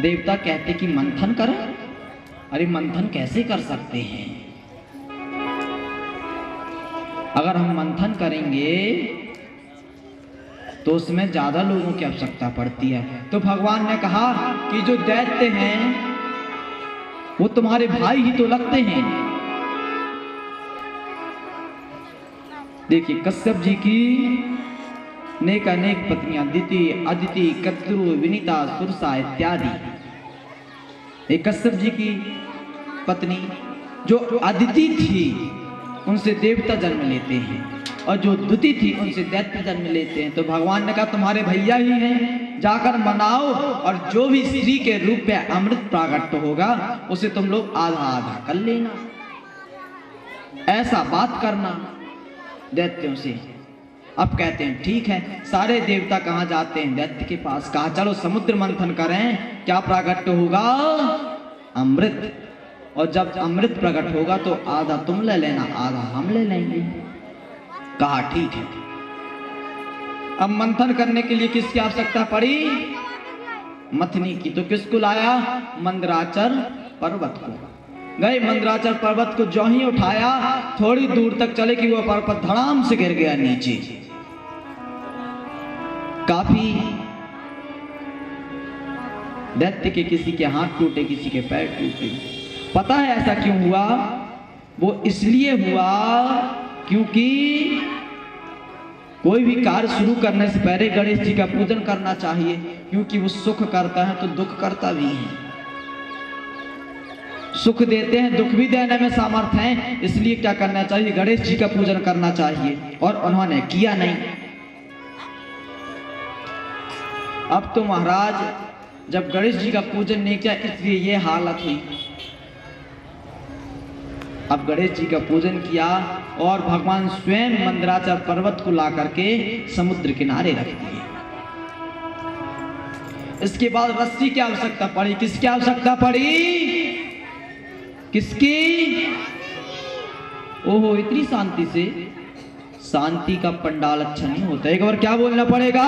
देवता कहते कि मंथन करो। अरे मंथन कैसे कर सकते हैं? अगर हम मंथन करेंगे तो उसमें ज्यादा लोगों की आवश्यकता पड़ती है। तो भगवान ने कहा कि जो दैत्य हैं वो तुम्हारे भाई ही तो लगते हैं। देखिए कश्यप जी की नेक अनेक पत्नियां, दिति, अदिति, कद्रु, विनीता, सुरसा इत्यादि। एक कश्यप जी की पत्नी जो अदिति थी उनसे देवता जन्म लेते हैं, और जो दुति थी उनसे दैत्य जन्म लेते हैं। तो भगवान ने कहा तुम्हारे भैया ही हैं, जाकर मनाओ, और जो भी स्त्री के रूप में अमृत प्राकट होगा उसे तुम लोग आधा आधा कर लेना। ऐसा बात करना दैत्यों से। अब कहते हैं ठीक है। सारे देवता कहाँ जाते हैं? दैत्य के पास। कहा चलो समुद्र मंथन करें, क्या प्राकट होगा? अमृत। और जब अमृत प्रकट होगा तो आधा तुम ले लेना, आधा हम ले लेंगे। कहा ठीक है। अब मंथन करने के लिए किसकी आवश्यकता पड़ी? मथनी की। तो किसको लाया? मंदराचल पर्वत को। गए मंदराचल पर्वत को, जो ही उठाया थोड़ी दूर तक चले कि वो पर्वत धड़ाम से गिर गया नीचे। काफी दैत्य के किसी के हाथ टूटे, किसी के पैर टूटे। पता है ऐसा क्यों हुआ? वो इसलिए हुआ क्योंकि कोई भी कार्य शुरू करने से पहले गणेश जी का पूजन करना चाहिए, क्योंकि वो सुख करता है तो दुख करता भी है। सुख देते हैं, दुख भी देने में सामर्थ्य है, इसलिए क्या करना चाहिए? गणेश जी का पूजन करना चाहिए, और उन्होंने किया नहीं। अब तो महाराज जब गणेश जी का पूजन नहीं किया इसलिए ये हालत हुई। अब गणेश जी का पूजन किया और भगवान स्वयं मंदराचल पर्वत को ला करके समुद्र किनारे रख दिए। इसके बाद रस्सी की आवश्यकता पड़ी। किसकी आवश्यकता पड़ी? किसकी? ओहो, इतनी शांति से। शांति का पंडाल अच्छा नहीं होता। एक बार क्या बोलना पड़ेगा?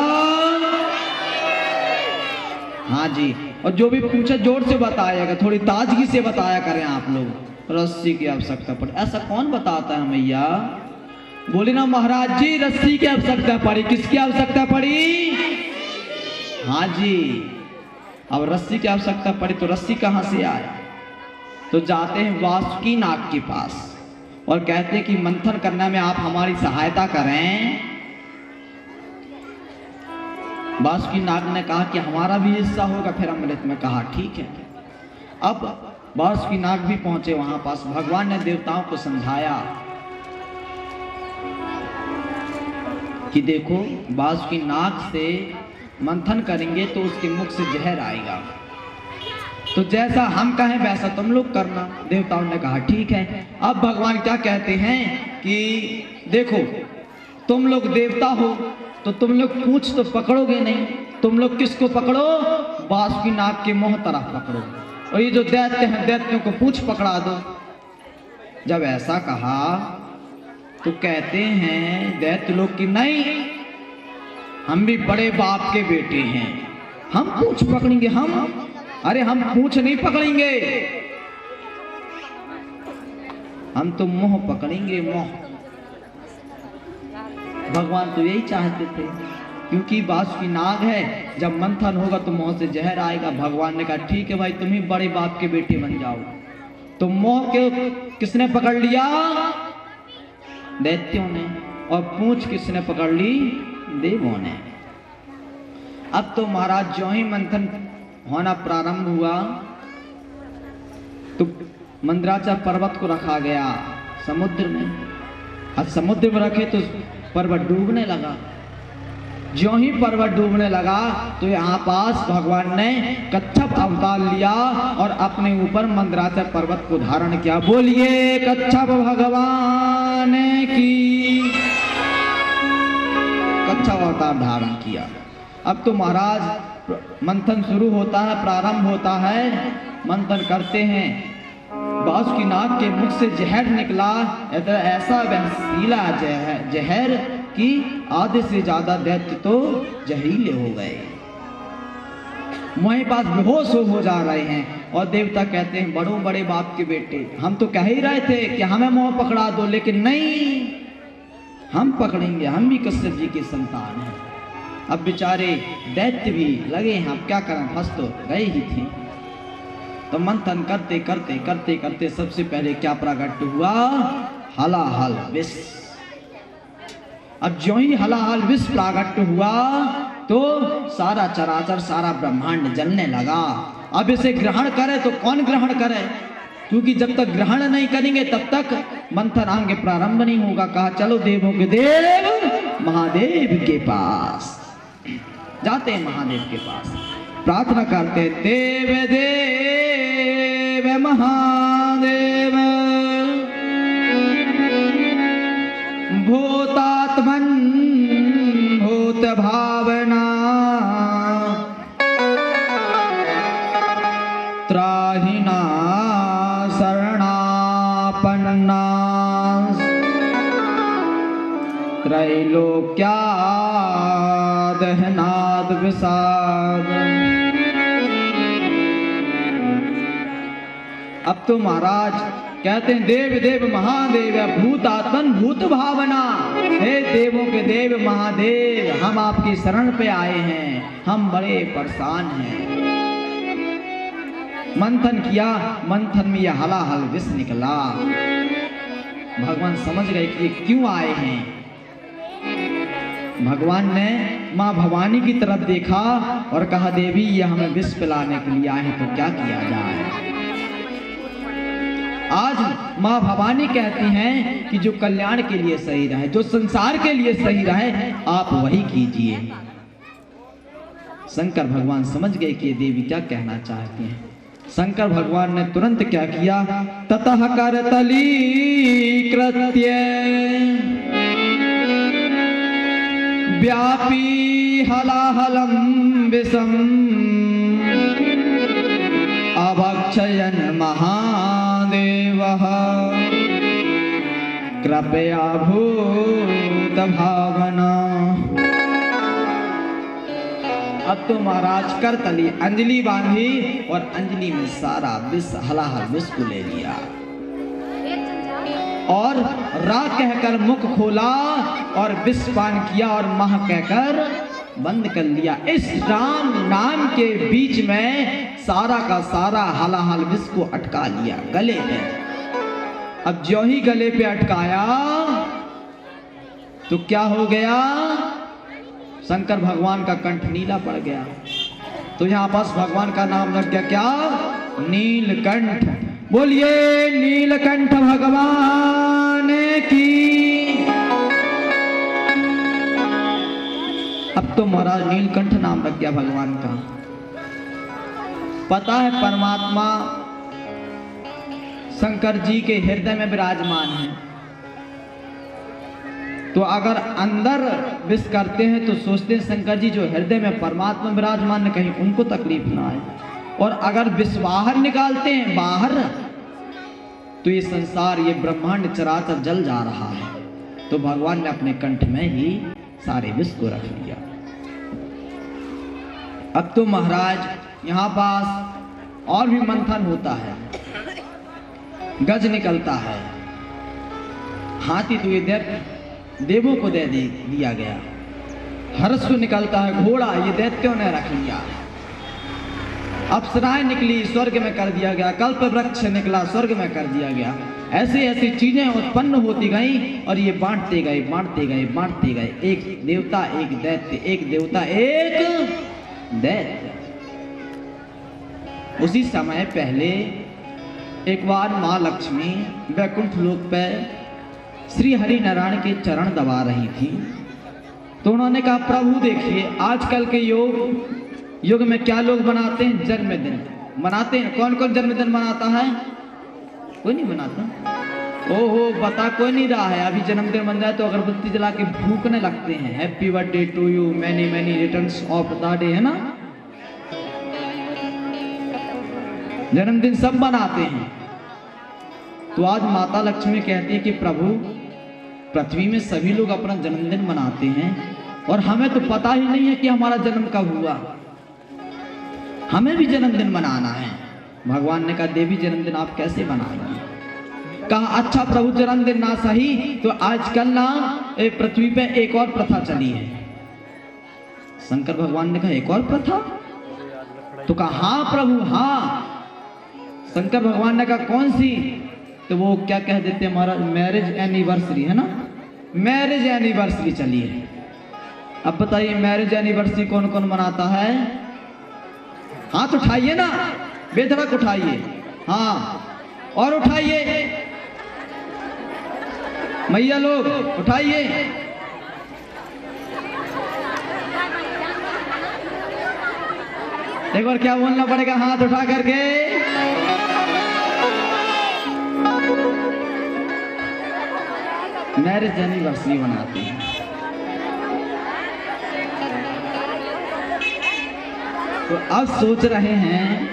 हाँ जी। और जो भी पूछे जोर से बताएगा, थोड़ी ताजगी से बताया करें आप लोग। रस्सी की आवश्यकता पड़ी। ऐसा कौन बताता है मैया? बोले ना महाराज जी, रस्सी की आवश्यकता पड़ी। किसकी आवश्यकता पड़ी? हाँ जी। अब रस्सी की आवश्यकता पड़ी तो रस्सी कहाँ से आए? तो जाते हैं वासुकी नाग के पास और कहते हैं कि मंथन करने में आप हमारी सहायता करें। वासुकी नाग ने कहा कि हमारा भी हिस्सा होगा। फिर अमृत में कहा ठीक है। अब वासुकी नाग भी पहुंचे वहां पास। भगवान ने देवताओं को समझाया कि देखो, वासुकी नाग से मंथन करेंगे तो उसके मुख से जहर आएगा, तो जैसा हम कहें वैसा तुम लोग करना। देवताओं ने कहा ठीक है। अब भगवान क्या कहते हैं कि देखो, तुम लोग देवता हो तो तुम लोग पूंछ तो पकड़ोगे नहीं, तुम लोग किसको पकड़ो? वासुकी नाग के मुंह तरफ पकड़ो, और ये जो दैत्य हैं दैत्यों को पूंछ पकड़ा दो। जब ऐसा कहा तो कहते हैं दैत्य लोग कि नहीं, हम भी बड़े बाप के बेटे हैं, हम पूंछ पकड़ेंगे। अरे हम पूंछ नहीं पकड़ेंगे, हम तो मुंह पकड़ेंगे, मुंह। भगवान तो यही चाहते थे, क्योंकि वासुकी नाग है, जब मंथन होगा तो मुंह से जहर आएगा। भगवान ने कहा ठीक है भाई, तुम ही बड़े बाप के बेटे बन जाओ। तो मुंह के किसने पकड़ लिया? दैत्यों ने। और पूंछ किसने पकड़ ली? देवों ने। अब तो महाराज जो ही मंथन होना प्रारंभ हुआ तो मंदराचल पर्वत को रखा गया समुद्र में। अब समुद्र में रखे तो पर्वत डूबने लगा। जो ही पर्वत डूबने लगा तो यहाँ पास भगवान ने कच्छप अवतार लिया और अपने ऊपर मंदराचल पर्वत को धारण किया। बोलिए कच्छप भगवान की। कच्छप अवतार धारण किया। अब तो महाराज मंथन शुरू होता है, प्रारंभ होता है। मंथन करते हैं, वासुकी नाग के मुख से जहर निकला। ऐसा वहशीला जहर कि आधे से ज्यादा दैत्य तो जहरीले हो गए, वहीं पास बेहोश हो जा रहे हैं। और देवता कहते हैं बड़ों बड़े बाप के बेटे, हम तो कह ही रहे थे कि हमें मुंह पकड़ा दो, लेकिन नहीं, हम पकड़ेंगे, हम भी कश्यप जी के संतान हैं। अब बेचारे दैत्य भी लगे हैं, अब क्या करें, फंस तो गए ही थे। तो मंथन करते करते करते करते सबसे पहले क्या प्रकट हुआ? हलाहल विष। अब जो ही हलाहल विष प्रकट हुआ तो सारा चराचर, सारा ब्रह्मांड जलने लगा। अब इसे ग्रहण करे तो कौन ग्रहण करे? क्योंकि जब तक ग्रहण नहीं करेंगे तब तक मंथन आगे प्रारंभ नहीं होगा। कहा चलो देवों के देव महादेव के पास जाते हैं। महादेव के पास प्रार्थना करते, देव देव महादेव भूतात्मन भूत भावना त्राहिना शरणापन्ना त्रैलोक्या दहनाद विषाद। अब तो महाराज कहते हैं देव देव महादेव भूतात्मन भूत भावना। हे देवों के देव महादेव, हम आपकी शरण पे आए हैं, हम बड़े परेशान हैं। मंथन किया, मंथन में यह हलाहल विष निकला। भगवान समझ गए कि ये क्यों आए हैं। भगवान ने माँ भवानी की तरफ देखा और कहा देवी ये हमें विष पिलाने के लिए आए हैं, तो क्या किया जाए। आज माँ भवानी कहती हैं कि जो कल्याण के लिए सही रहे, जो संसार के लिए सही रहे, आप वही कीजिए। शंकर भगवान समझ गए कि ये देवी क्या कहना चाहती हैं। शंकर भगवान ने तुरंत क्या किया? ततः करतली कृत्य व्यापी हलाहलम विषम अभक्षयन् महादेवः कृपया भूत भावना। अब तो महाराज करतली अंजलि बांधी और अंजलि में सारा विष हलाहल विष को ले लिया और रा कहकर मुख खोला और विष पान किया और मह कहकर बंद कर लिया। इस राम नाम के बीच में सारा का सारा हलाहल विष को अटका लिया गले में। अब जो ही गले पे अटकाया तो क्या हो गया, शंकर भगवान का कंठ नीला पड़ गया। तो यहां पास भगवान का नाम लग गया क्या, नीलकंठ। बोलिए नीलकंठ भगवान की। अब तो महाराज नीलकंठ नाम लग गया भगवान का। पता है परमात्मा शंकर जी के हृदय में विराजमान है, तो अगर अंदर विष करते हैं तो सोचते हैं शंकर जी जो हृदय में परमात्मा विराजमान है कहीं उनको तकलीफ ना आए, और अगर विष बाहर निकालते हैं बाहर तो ये संसार ये ब्रह्मांड चराचर जल जा रहा है। तो भगवान ने अपने कंठ में ही सारे विष को रख लिया। अब तो महाराज यहाँ पास और भी मंथन होता है, गज निकलता है, हाथी तो ये देवों को दे दिया गया, हर्ष निकलता है घोड़ा, ये दैत्यों ने रख लिया, अप्सराएं निकली स्वर्ग में कर दिया गया, कल्प वृक्ष निकला स्वर्ग में कर दिया गया। ऐसी ऐसी चीजें उत्पन्न होती गई और ये बांटते गए बांटते गए बांटते गए, एक देवता एक दैत्य, एक देवता एक दैत्य। उसी समय पहले एक बार माँ लक्ष्मी वैकुंठ लोक पर श्री हरि नारायण के चरण दबा रही थी, तो उन्होंने कहा प्रभु देखिए आजकल के युग में क्या लोग बनाते हैं, जन्मदिन मनाते हैं। कौन कौन जन्मदिन मनाता है, कोई नहीं मनाता। ओहो बता कोई नहीं रहा है। अभी जन्मदिन बन जाए तो अगरबत्ती जला के भूखने लगते हैं, happy birthday to you, many many returns of the day, है ना। जन्मदिन सब मनाते हैं। तो आज माता लक्ष्मी कहती है कि प्रभु पृथ्वी में सभी लोग अपना जन्मदिन मनाते हैं और हमें तो पता ही नहीं है कि हमारा जन्म कब हुआ, हमें भी जन्मदिन मनाना है। भगवान ने कहा देवी जन्मदिन आप कैसे मनाएंगे। कहा अच्छा प्रभु जन्मदिन ना सही तो आजकल ना पृथ्वी पे एक और प्रथा चली है। शंकर भगवान ने कहा एक और प्रथा, तो कहा हाँ प्रभु हाँ। शंकर भगवान ने कहा कौन सी, तो वो क्या कह देते हैं महाराज, मैरिज एनिवर्सरी, है ना, मैरिज एनिवर्सरी चली है। अब बताइए मैरिज एनिवर्सरी कौन कौन मनाता है, हाथ उठाइए ना, बेधड़क उठाइए, हाँ और उठाइए मैया लोग उठाइए। एक बार क्या बोलना पड़ेगा, हाथ उठा करके मैरिज एनिवर्सरी मनाते हैं। तो अब सोच रहे हैं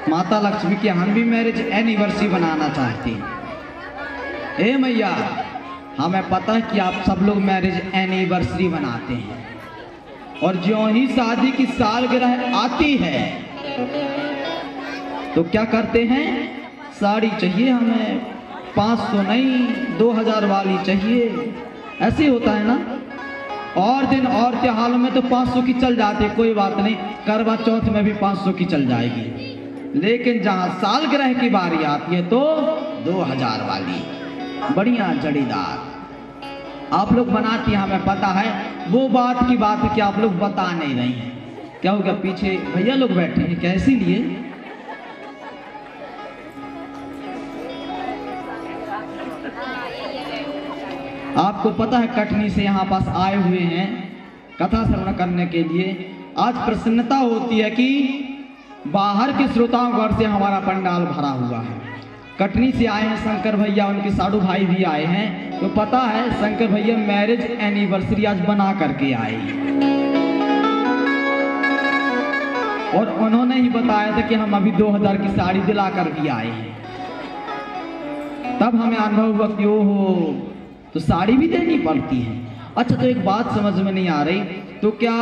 माता लक्ष्मी की हम भी मैरिज एनिवर्सरी बनाना चाहते हैं। ए मैया हमें पता है कि आप सब लोग मैरिज एनिवर्सरी बनाते हैं और जो ही शादी की सालगिरह आती है तो क्या करते हैं, साड़ी चाहिए हमें, 500 नहीं 2000 वाली चाहिए, ऐसे होता है ना। और दिन और त्योहारों में तो 500 की चल जाती है, कोई बात नहीं, करवा चौथ में भी 500 की चल जाएगी, लेकिन जहां सालगिरह की बारी आती है तो 2000 वाली बढ़िया जड़ीदार आप लोग बनाती हैं, हमें पता है। वो बात की बात है कि आप लोग बता नहीं रही हैं, क्या हो गया, पीछे भैया लोग बैठे हैं कैसे लिए। आपको पता है कटनी से यहाँ पास आए हुए हैं कथा श्रवण करने के लिए। आज प्रसन्नता होती है कि बाहर के श्रोताओं घर से हमारा पंडाल भरा हुआ है। कटनी से आए हैं शंकर भैया, उनके साधु भाई भी आए हैं, तो पता है शंकर भैया मैरिज एनिवर्सरी आज बना करके आए और उन्होंने ही बताया था कि हम अभी 2000 की साड़ी दिला कर भी आए हैं। तब हमें अनुभव हुआ कि ओहो तो साड़ी भी देनी पड़ती है। अच्छा तो एक बात समझ में नहीं आ रही, तो क्या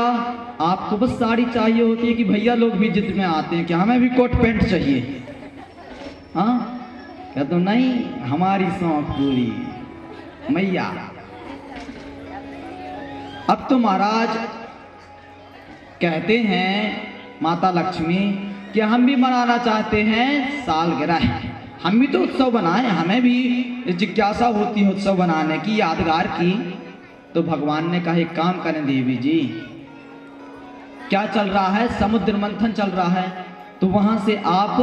आपको बस साड़ी चाहिए होती है कि भैया लोग भी जिद में आते हैं कि हमें भी कोट पैंट चाहिए, हाँ क्या तो नहीं, हमारी शौक पूरी मैया। अब तो महाराज कहते हैं माता लक्ष्मी कि हम भी मनाना चाहते हैं सालगिरह, हम भी तो उत्सव बनाएं, हमें भी जिज्ञासा होती है उत्सव बनाने की, यादगार की। तो भगवान ने कहा एक काम करें देवी जी, क्या चल रहा है, समुद्र मंथन चल रहा है, तो वहां से आप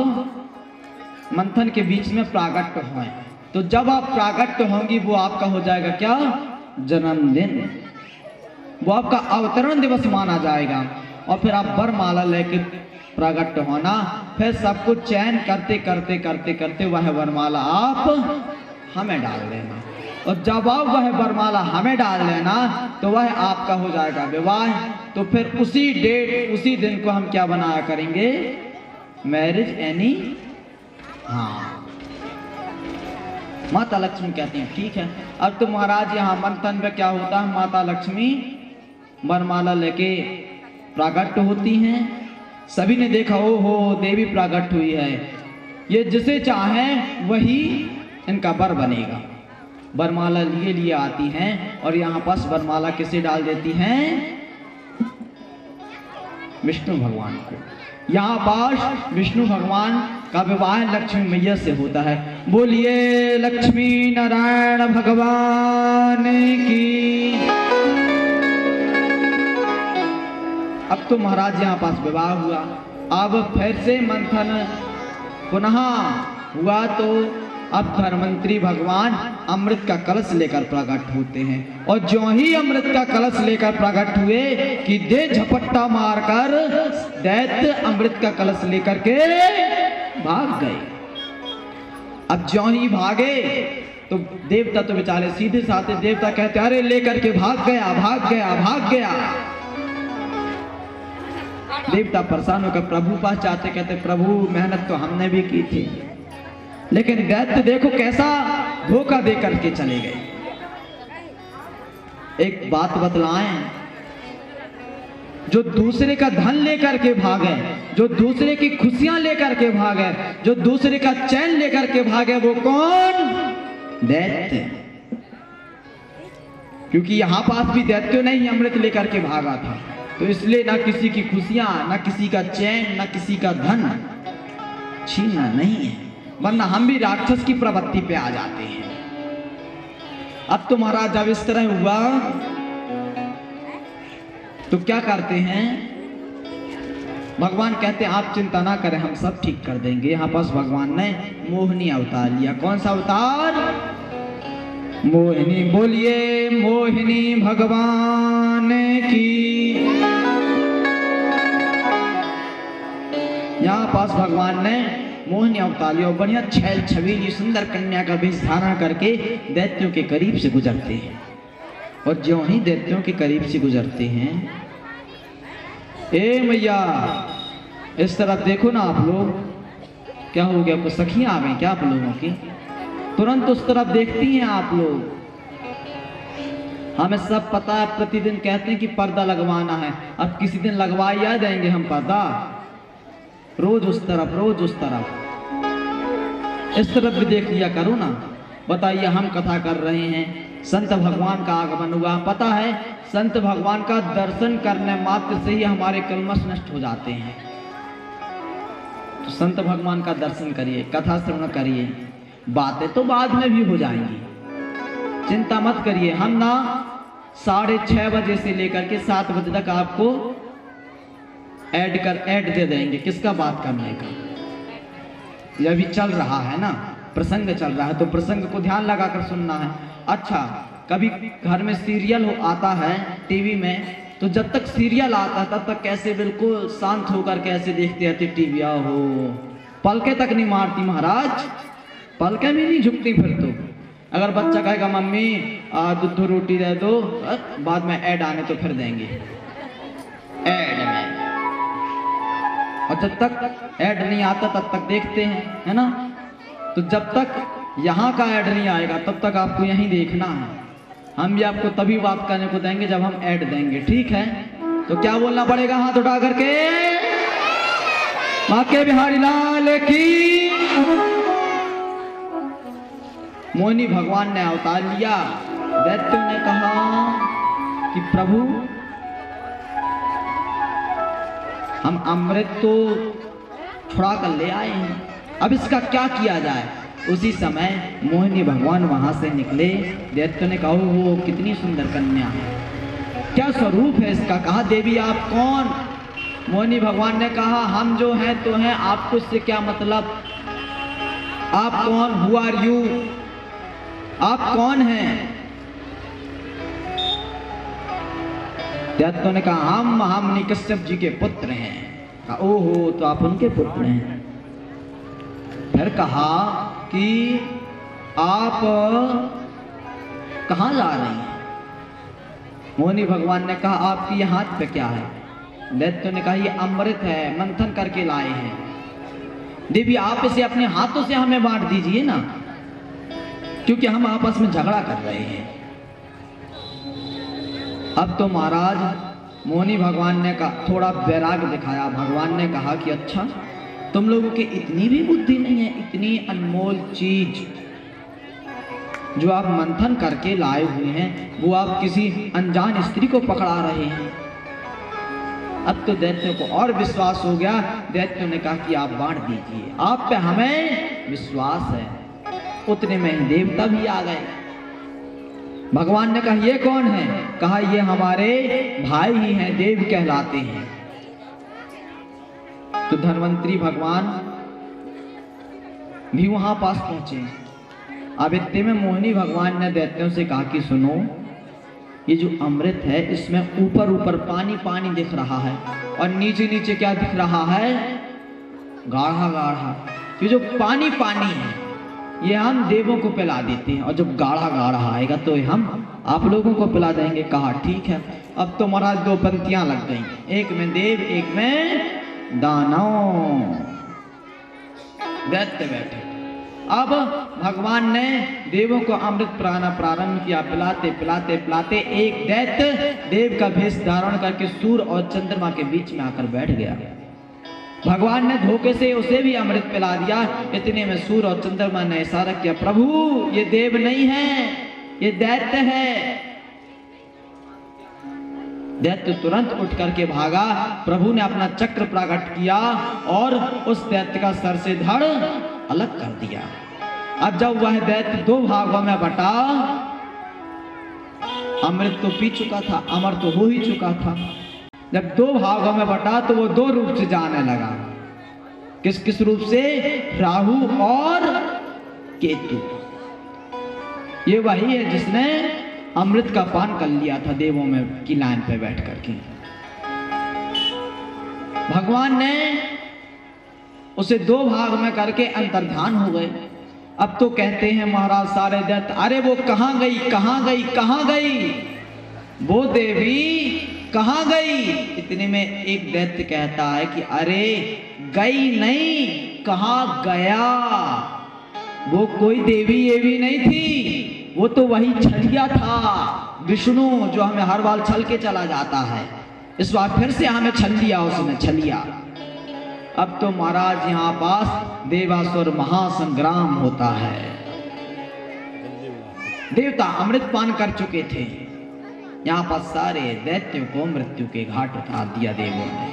मंथन के बीच में प्रागट्य हों। तो जब आप प्रागट्य होंगी वो आपका हो जाएगा क्या, जन्मदिन, वो आपका अवतरण दिवस माना जाएगा। और फिर आप वरमाला लेके प्रागट्य होना, फिर सब कुछ चयन करते करते करते करते वह वरमाला आप हमें डाल देना। और जब आप वह वरमाला हमें डाल देना तो वह आपका हो जाएगा विवाह। तो फिर उसी डेट उसी दिन को हम क्या बनाया करेंगे, मैरिज एनी। हाँ, माता लक्ष्मी कहती हैं ठीक है। अब तो महाराज यहाँ मंथन में क्या होता है, माता लक्ष्मी वरमाला लेके प्रागट्य होती हैं। सभी ने देखा ओ हो देवी प्रागट्य हुई है, ये जिसे चाहें वही इनका वर बनेगा। वरमाला लिए लिए आती हैं और यहाँ पास वरमाला किसे डाल देती हैं, विष्णु भगवान को। यहाँ पास विष्णु भगवान का विवाह लक्ष्मी मैया से होता है। बोलिए लक्ष्मी नारायण भगवान की। अब तो महाराज यहाँ पास विवाह हुआ। अब फिर से मंथन पुनः हुआ तो अब धर्मंत्री भगवान अमृत का कलश लेकर प्रकट होते हैं। और जो ही अमृत का कलश लेकर प्रकट हुए कि दे झपट्टा मारकर दैत्य अमृत का कलश लेकर के भाग गए। अब जो ही भागे तो देवता तो बेचारे सीधे साधे देवता कहते अरे लेकर के भाग गया भाग गया भाग गया। देवता परेशान होकर प्रभु पास जाते, कहते प्रभु मेहनत तो हमने भी की थी, लेकिन दैत्य देखो कैसा धोखा दे करके चले गए। एक बात बतलाएं, जो दूसरे का धन लेकर के भागे, जो दूसरे की खुशियां लेकर के भागे, जो दूसरे का चैन लेकर के भागे, वो कौन, दैत्य। क्योंकि यहां पास भी दैत्यों ने ही अमृत लेकर के भागा था, तो इसलिए ना किसी की खुशियां, ना किसी का चैन, ना किसी का धन छीनना नहीं है, वरना हम भी राक्षस की प्रवृत्ति पे आ जाते हैं। अब तो महाराज जब इस तरह हुआ तो क्या करते हैं, भगवान कहते हैं आप चिंता ना करें, हम सब ठीक कर देंगे। यहाँ पास भगवान ने मोहिनी अवतार लिया। कौन सा अवतार, मोहिनी। बोलिए मोहिनी भगवान की। यहाँ पास भगवान ने मोहिनी अवतार लिया और बढ़िया छैल छबीली सुंदर कन्या का वेश धारण करके दैत्यों के करीब से गुजरते हैं। और ज्यों ही दैत्यों के करीब से गुजरते हैं, ए मैया इस तरफ देखो ना आप लोग, क्या हो गया, कुछ सखियां आ गई क्या आप लोगों की, तुरंत उस तरफ देखती हैं आप लोग। हमें सब पता है, प्रतिदिन कहते हैं कि पर्दा लगवाना है, अब किसी दिन लगवाई आ जाएंगे हम पर्दा, रोज उस तरफ रोज उस तरफ, इस तरफ भी देख लिया करो ना। बताइए हम कथा कर रहे हैं, संत भगवान का आगमन हुआ, पता है संत भगवान का दर्शन करने मात्र से ही हमारे कलमश नष्ट हो जाते हैं। तो संत भगवान का दर्शन करिए, कथा श्रवण करिए, बातें तो बाद में भी हो जाएंगी, चिंता मत करिए। हम ना 6:30 बजे से लेकर के 7 बजे तक आपको ऐड दे देंगे। किसका, बात करने का। यह भी चल रहा है ना, प्रसंग चल रहा है, तो प्रसंग को ध्यान लगाकर सुनना है। अच्छा, कभी घर में सीरियल आता है टीवी में, तो जब तक सीरियल आता तब तक कैसे बिल्कुल शांत होकर कैसे देखते रहते टीवी। हो पलके तक नहीं मारती महाराज, पलके भी नहीं झुकती। फिर तो अगर बच्चा कहेगा मम्मी दूध रोटी दे दो, बाद में ऐड आने तो फिर देंगे ऐड में। और जब तक ऐड नहीं आता तब तक देखते हैं, है ना। तो जब तक यहाँ का ऐड नहीं आएगा तब तक आपको यहीं देखना है। हम भी आपको तभी बात करने को देंगे जब हम ऐड देंगे, ठीक है। तो क्या बोलना पड़ेगा, हाथ उठा करके, बांके बिहारी लाल की। मोहिनी भगवान ने अवतार लिया। दैत्यों ने कहा कि प्रभु हम अमृत तो छुड़ा कर ले आए हैं, अब इसका क्या किया जाए। उसी समय मोहिनी भगवान वहां से निकले। दैत्य ने कहा वो कितनी सुंदर कन्या है, क्या स्वरूप है इसका। कहा देवी आप कौन। मोहिनी भगवान ने कहा हम जो हैं तो हैं, आपको इससे क्या मतलब, आप कौन, हु आर यू, आप कौन हैं। दैत्यों ने कहा हम निकश्यप जी के पुत्र हैं। कहा ओहो तो आप उनके पुत्र हैं। फिर कहा कि आप कहाँ जा रही हैं। मोहिनी भगवान ने कहा आपके ये हाथ पे क्या है। दैत्यों ने कहा ये अमृत है, मंथन करके लाए हैं। देवी आप इसे अपने हाथों से हमें बांट दीजिए ना, क्योंकि हम आपस में झगड़ा कर रहे हैं। अब तो महाराज मोहिनी भगवान ने कहा, थोड़ा वैराग्य दिखाया। भगवान ने कहा कि अच्छा तुम लोगों की इतनी भी बुद्धि नहीं है, इतनी अनमोल चीज जो आप मंथन करके लाए हुए हैं वो आप किसी अनजान स्त्री को पकड़ा रहे हैं। अब तो दैत्यों को और विश्वास हो गया। दैत्यों ने कहा कि आप बांट दीजिए, आप पे हमें विश्वास है। उतने में ही देवता भी आ गए। भगवान ने कहा ये कौन है। कहा ये हमारे भाई ही हैं, देव कहलाते हैं। तो धन्वंतरी भगवान भी वहां पास पहुंचे। अब इतने में मोहिनी भगवान ने दैत्यों से कहा कि सुनो ये जो अमृत है इसमें ऊपर ऊपर पानी पानी दिख रहा है और नीचे नीचे क्या दिख रहा है, गाढ़ा गाढ़ा। ये जो पानी पानी है ये हम देवों को पिला देते हैं और जब गाढ़ा गाढ़ा आएगा तो हम आप लोगों को पिला देंगे। कहा ठीक है। अब तो महाराज दो पंक्तियां लग गई, एक में देव एक में दानव। दैत्य बैठे। अब भगवान ने देवों को अमृत पिलाना प्रारंभ किया। पिलाते पिलाते पिलाते एक दैत्य देव का भेष धारण करके सूर्य और चंद्रमा के बीच में आकर बैठ गया। भगवान ने धोखे से उसे भी अमृत पिला दिया। इतने में सूर्य और चंद्रमा ने इशारा किया, प्रभु ये देव नहीं है, ये दैत्य है। दैत्य तुरंत उठ करके भागा। प्रभु ने अपना चक्र प्रकट किया और उस दैत्य का सर से धड़ अलग कर दिया। अब जब वह दैत्य दो भागों में बटा, अमृत तो पी चुका था, अमर तो हो ही चुका था। जब दो भागों में बटा तो वो दो रूप से जाने लगा। किस किस रूप से, राहु और केतु। ये वही है जिसने अमृत का पान कर लिया था देवों में की लाइन पे बैठ करके। भगवान ने उसे दो भाग में करके अंतर्धान हो गए। अब तो कहते हैं महाराज सारे दैत्य, अरे वो कहाँ गई कहाँ गई कहाँ गई, वो देवी कहाँ गई। इतने में एक दैत्य कहता है कि अरे गई नहीं, कहाँ गया। वो कोई देवी एवी नहीं थी, वो तो वही छलिया था, विष्णु जो हमें हर बार छल के चला जाता है। इस बार फिर से हमें छल लिया उसने, छलिया। अब तो महाराज यहाँ पास देवासुर महासंग्राम होता है। देवता अमृत पान कर चुके थे। यहाँ पर सारे दैत्यों को मृत्यु के घाट उतार दिया देवों ने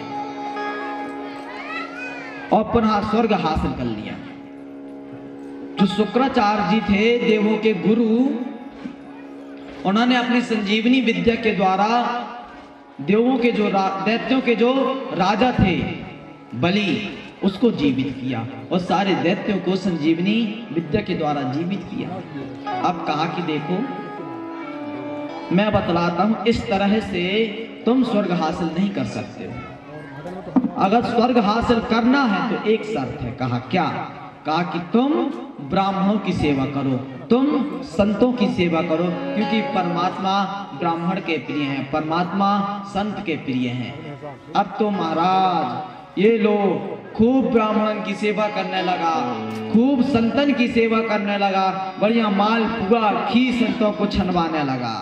और पुनः स्वर्ग हासिल कर लिया। जो शुक्राचार्य जी थे देवों के गुरु, उन्होंने अपनी संजीवनी विद्या के द्वारा देवों के जो दैत्यों के जो राजा थे बलि, उसको जीवित किया और सारे दैत्यों को संजीवनी विद्या के द्वारा जीवित किया। अब कहा कि देखो मैं बतलाता हूं, इस तरह से तुम स्वर्ग हासिल नहीं कर सकते हो। अगर स्वर्ग हासिल करना है तो एक शर्त है। कहा क्या। कहा कि तुम ब्राह्मणों की सेवा करो, तुम संतों की सेवा करो, क्योंकि परमात्मा ब्राह्मण के प्रिय हैं, परमात्मा संत के प्रिय हैं। अब तो महाराज ये लोग खूब ब्राह्मण की सेवा करने लगा, खूब संतन की सेवा करने लगा, बढ़िया माल पुआ खीर संतों को छनवाने लगा।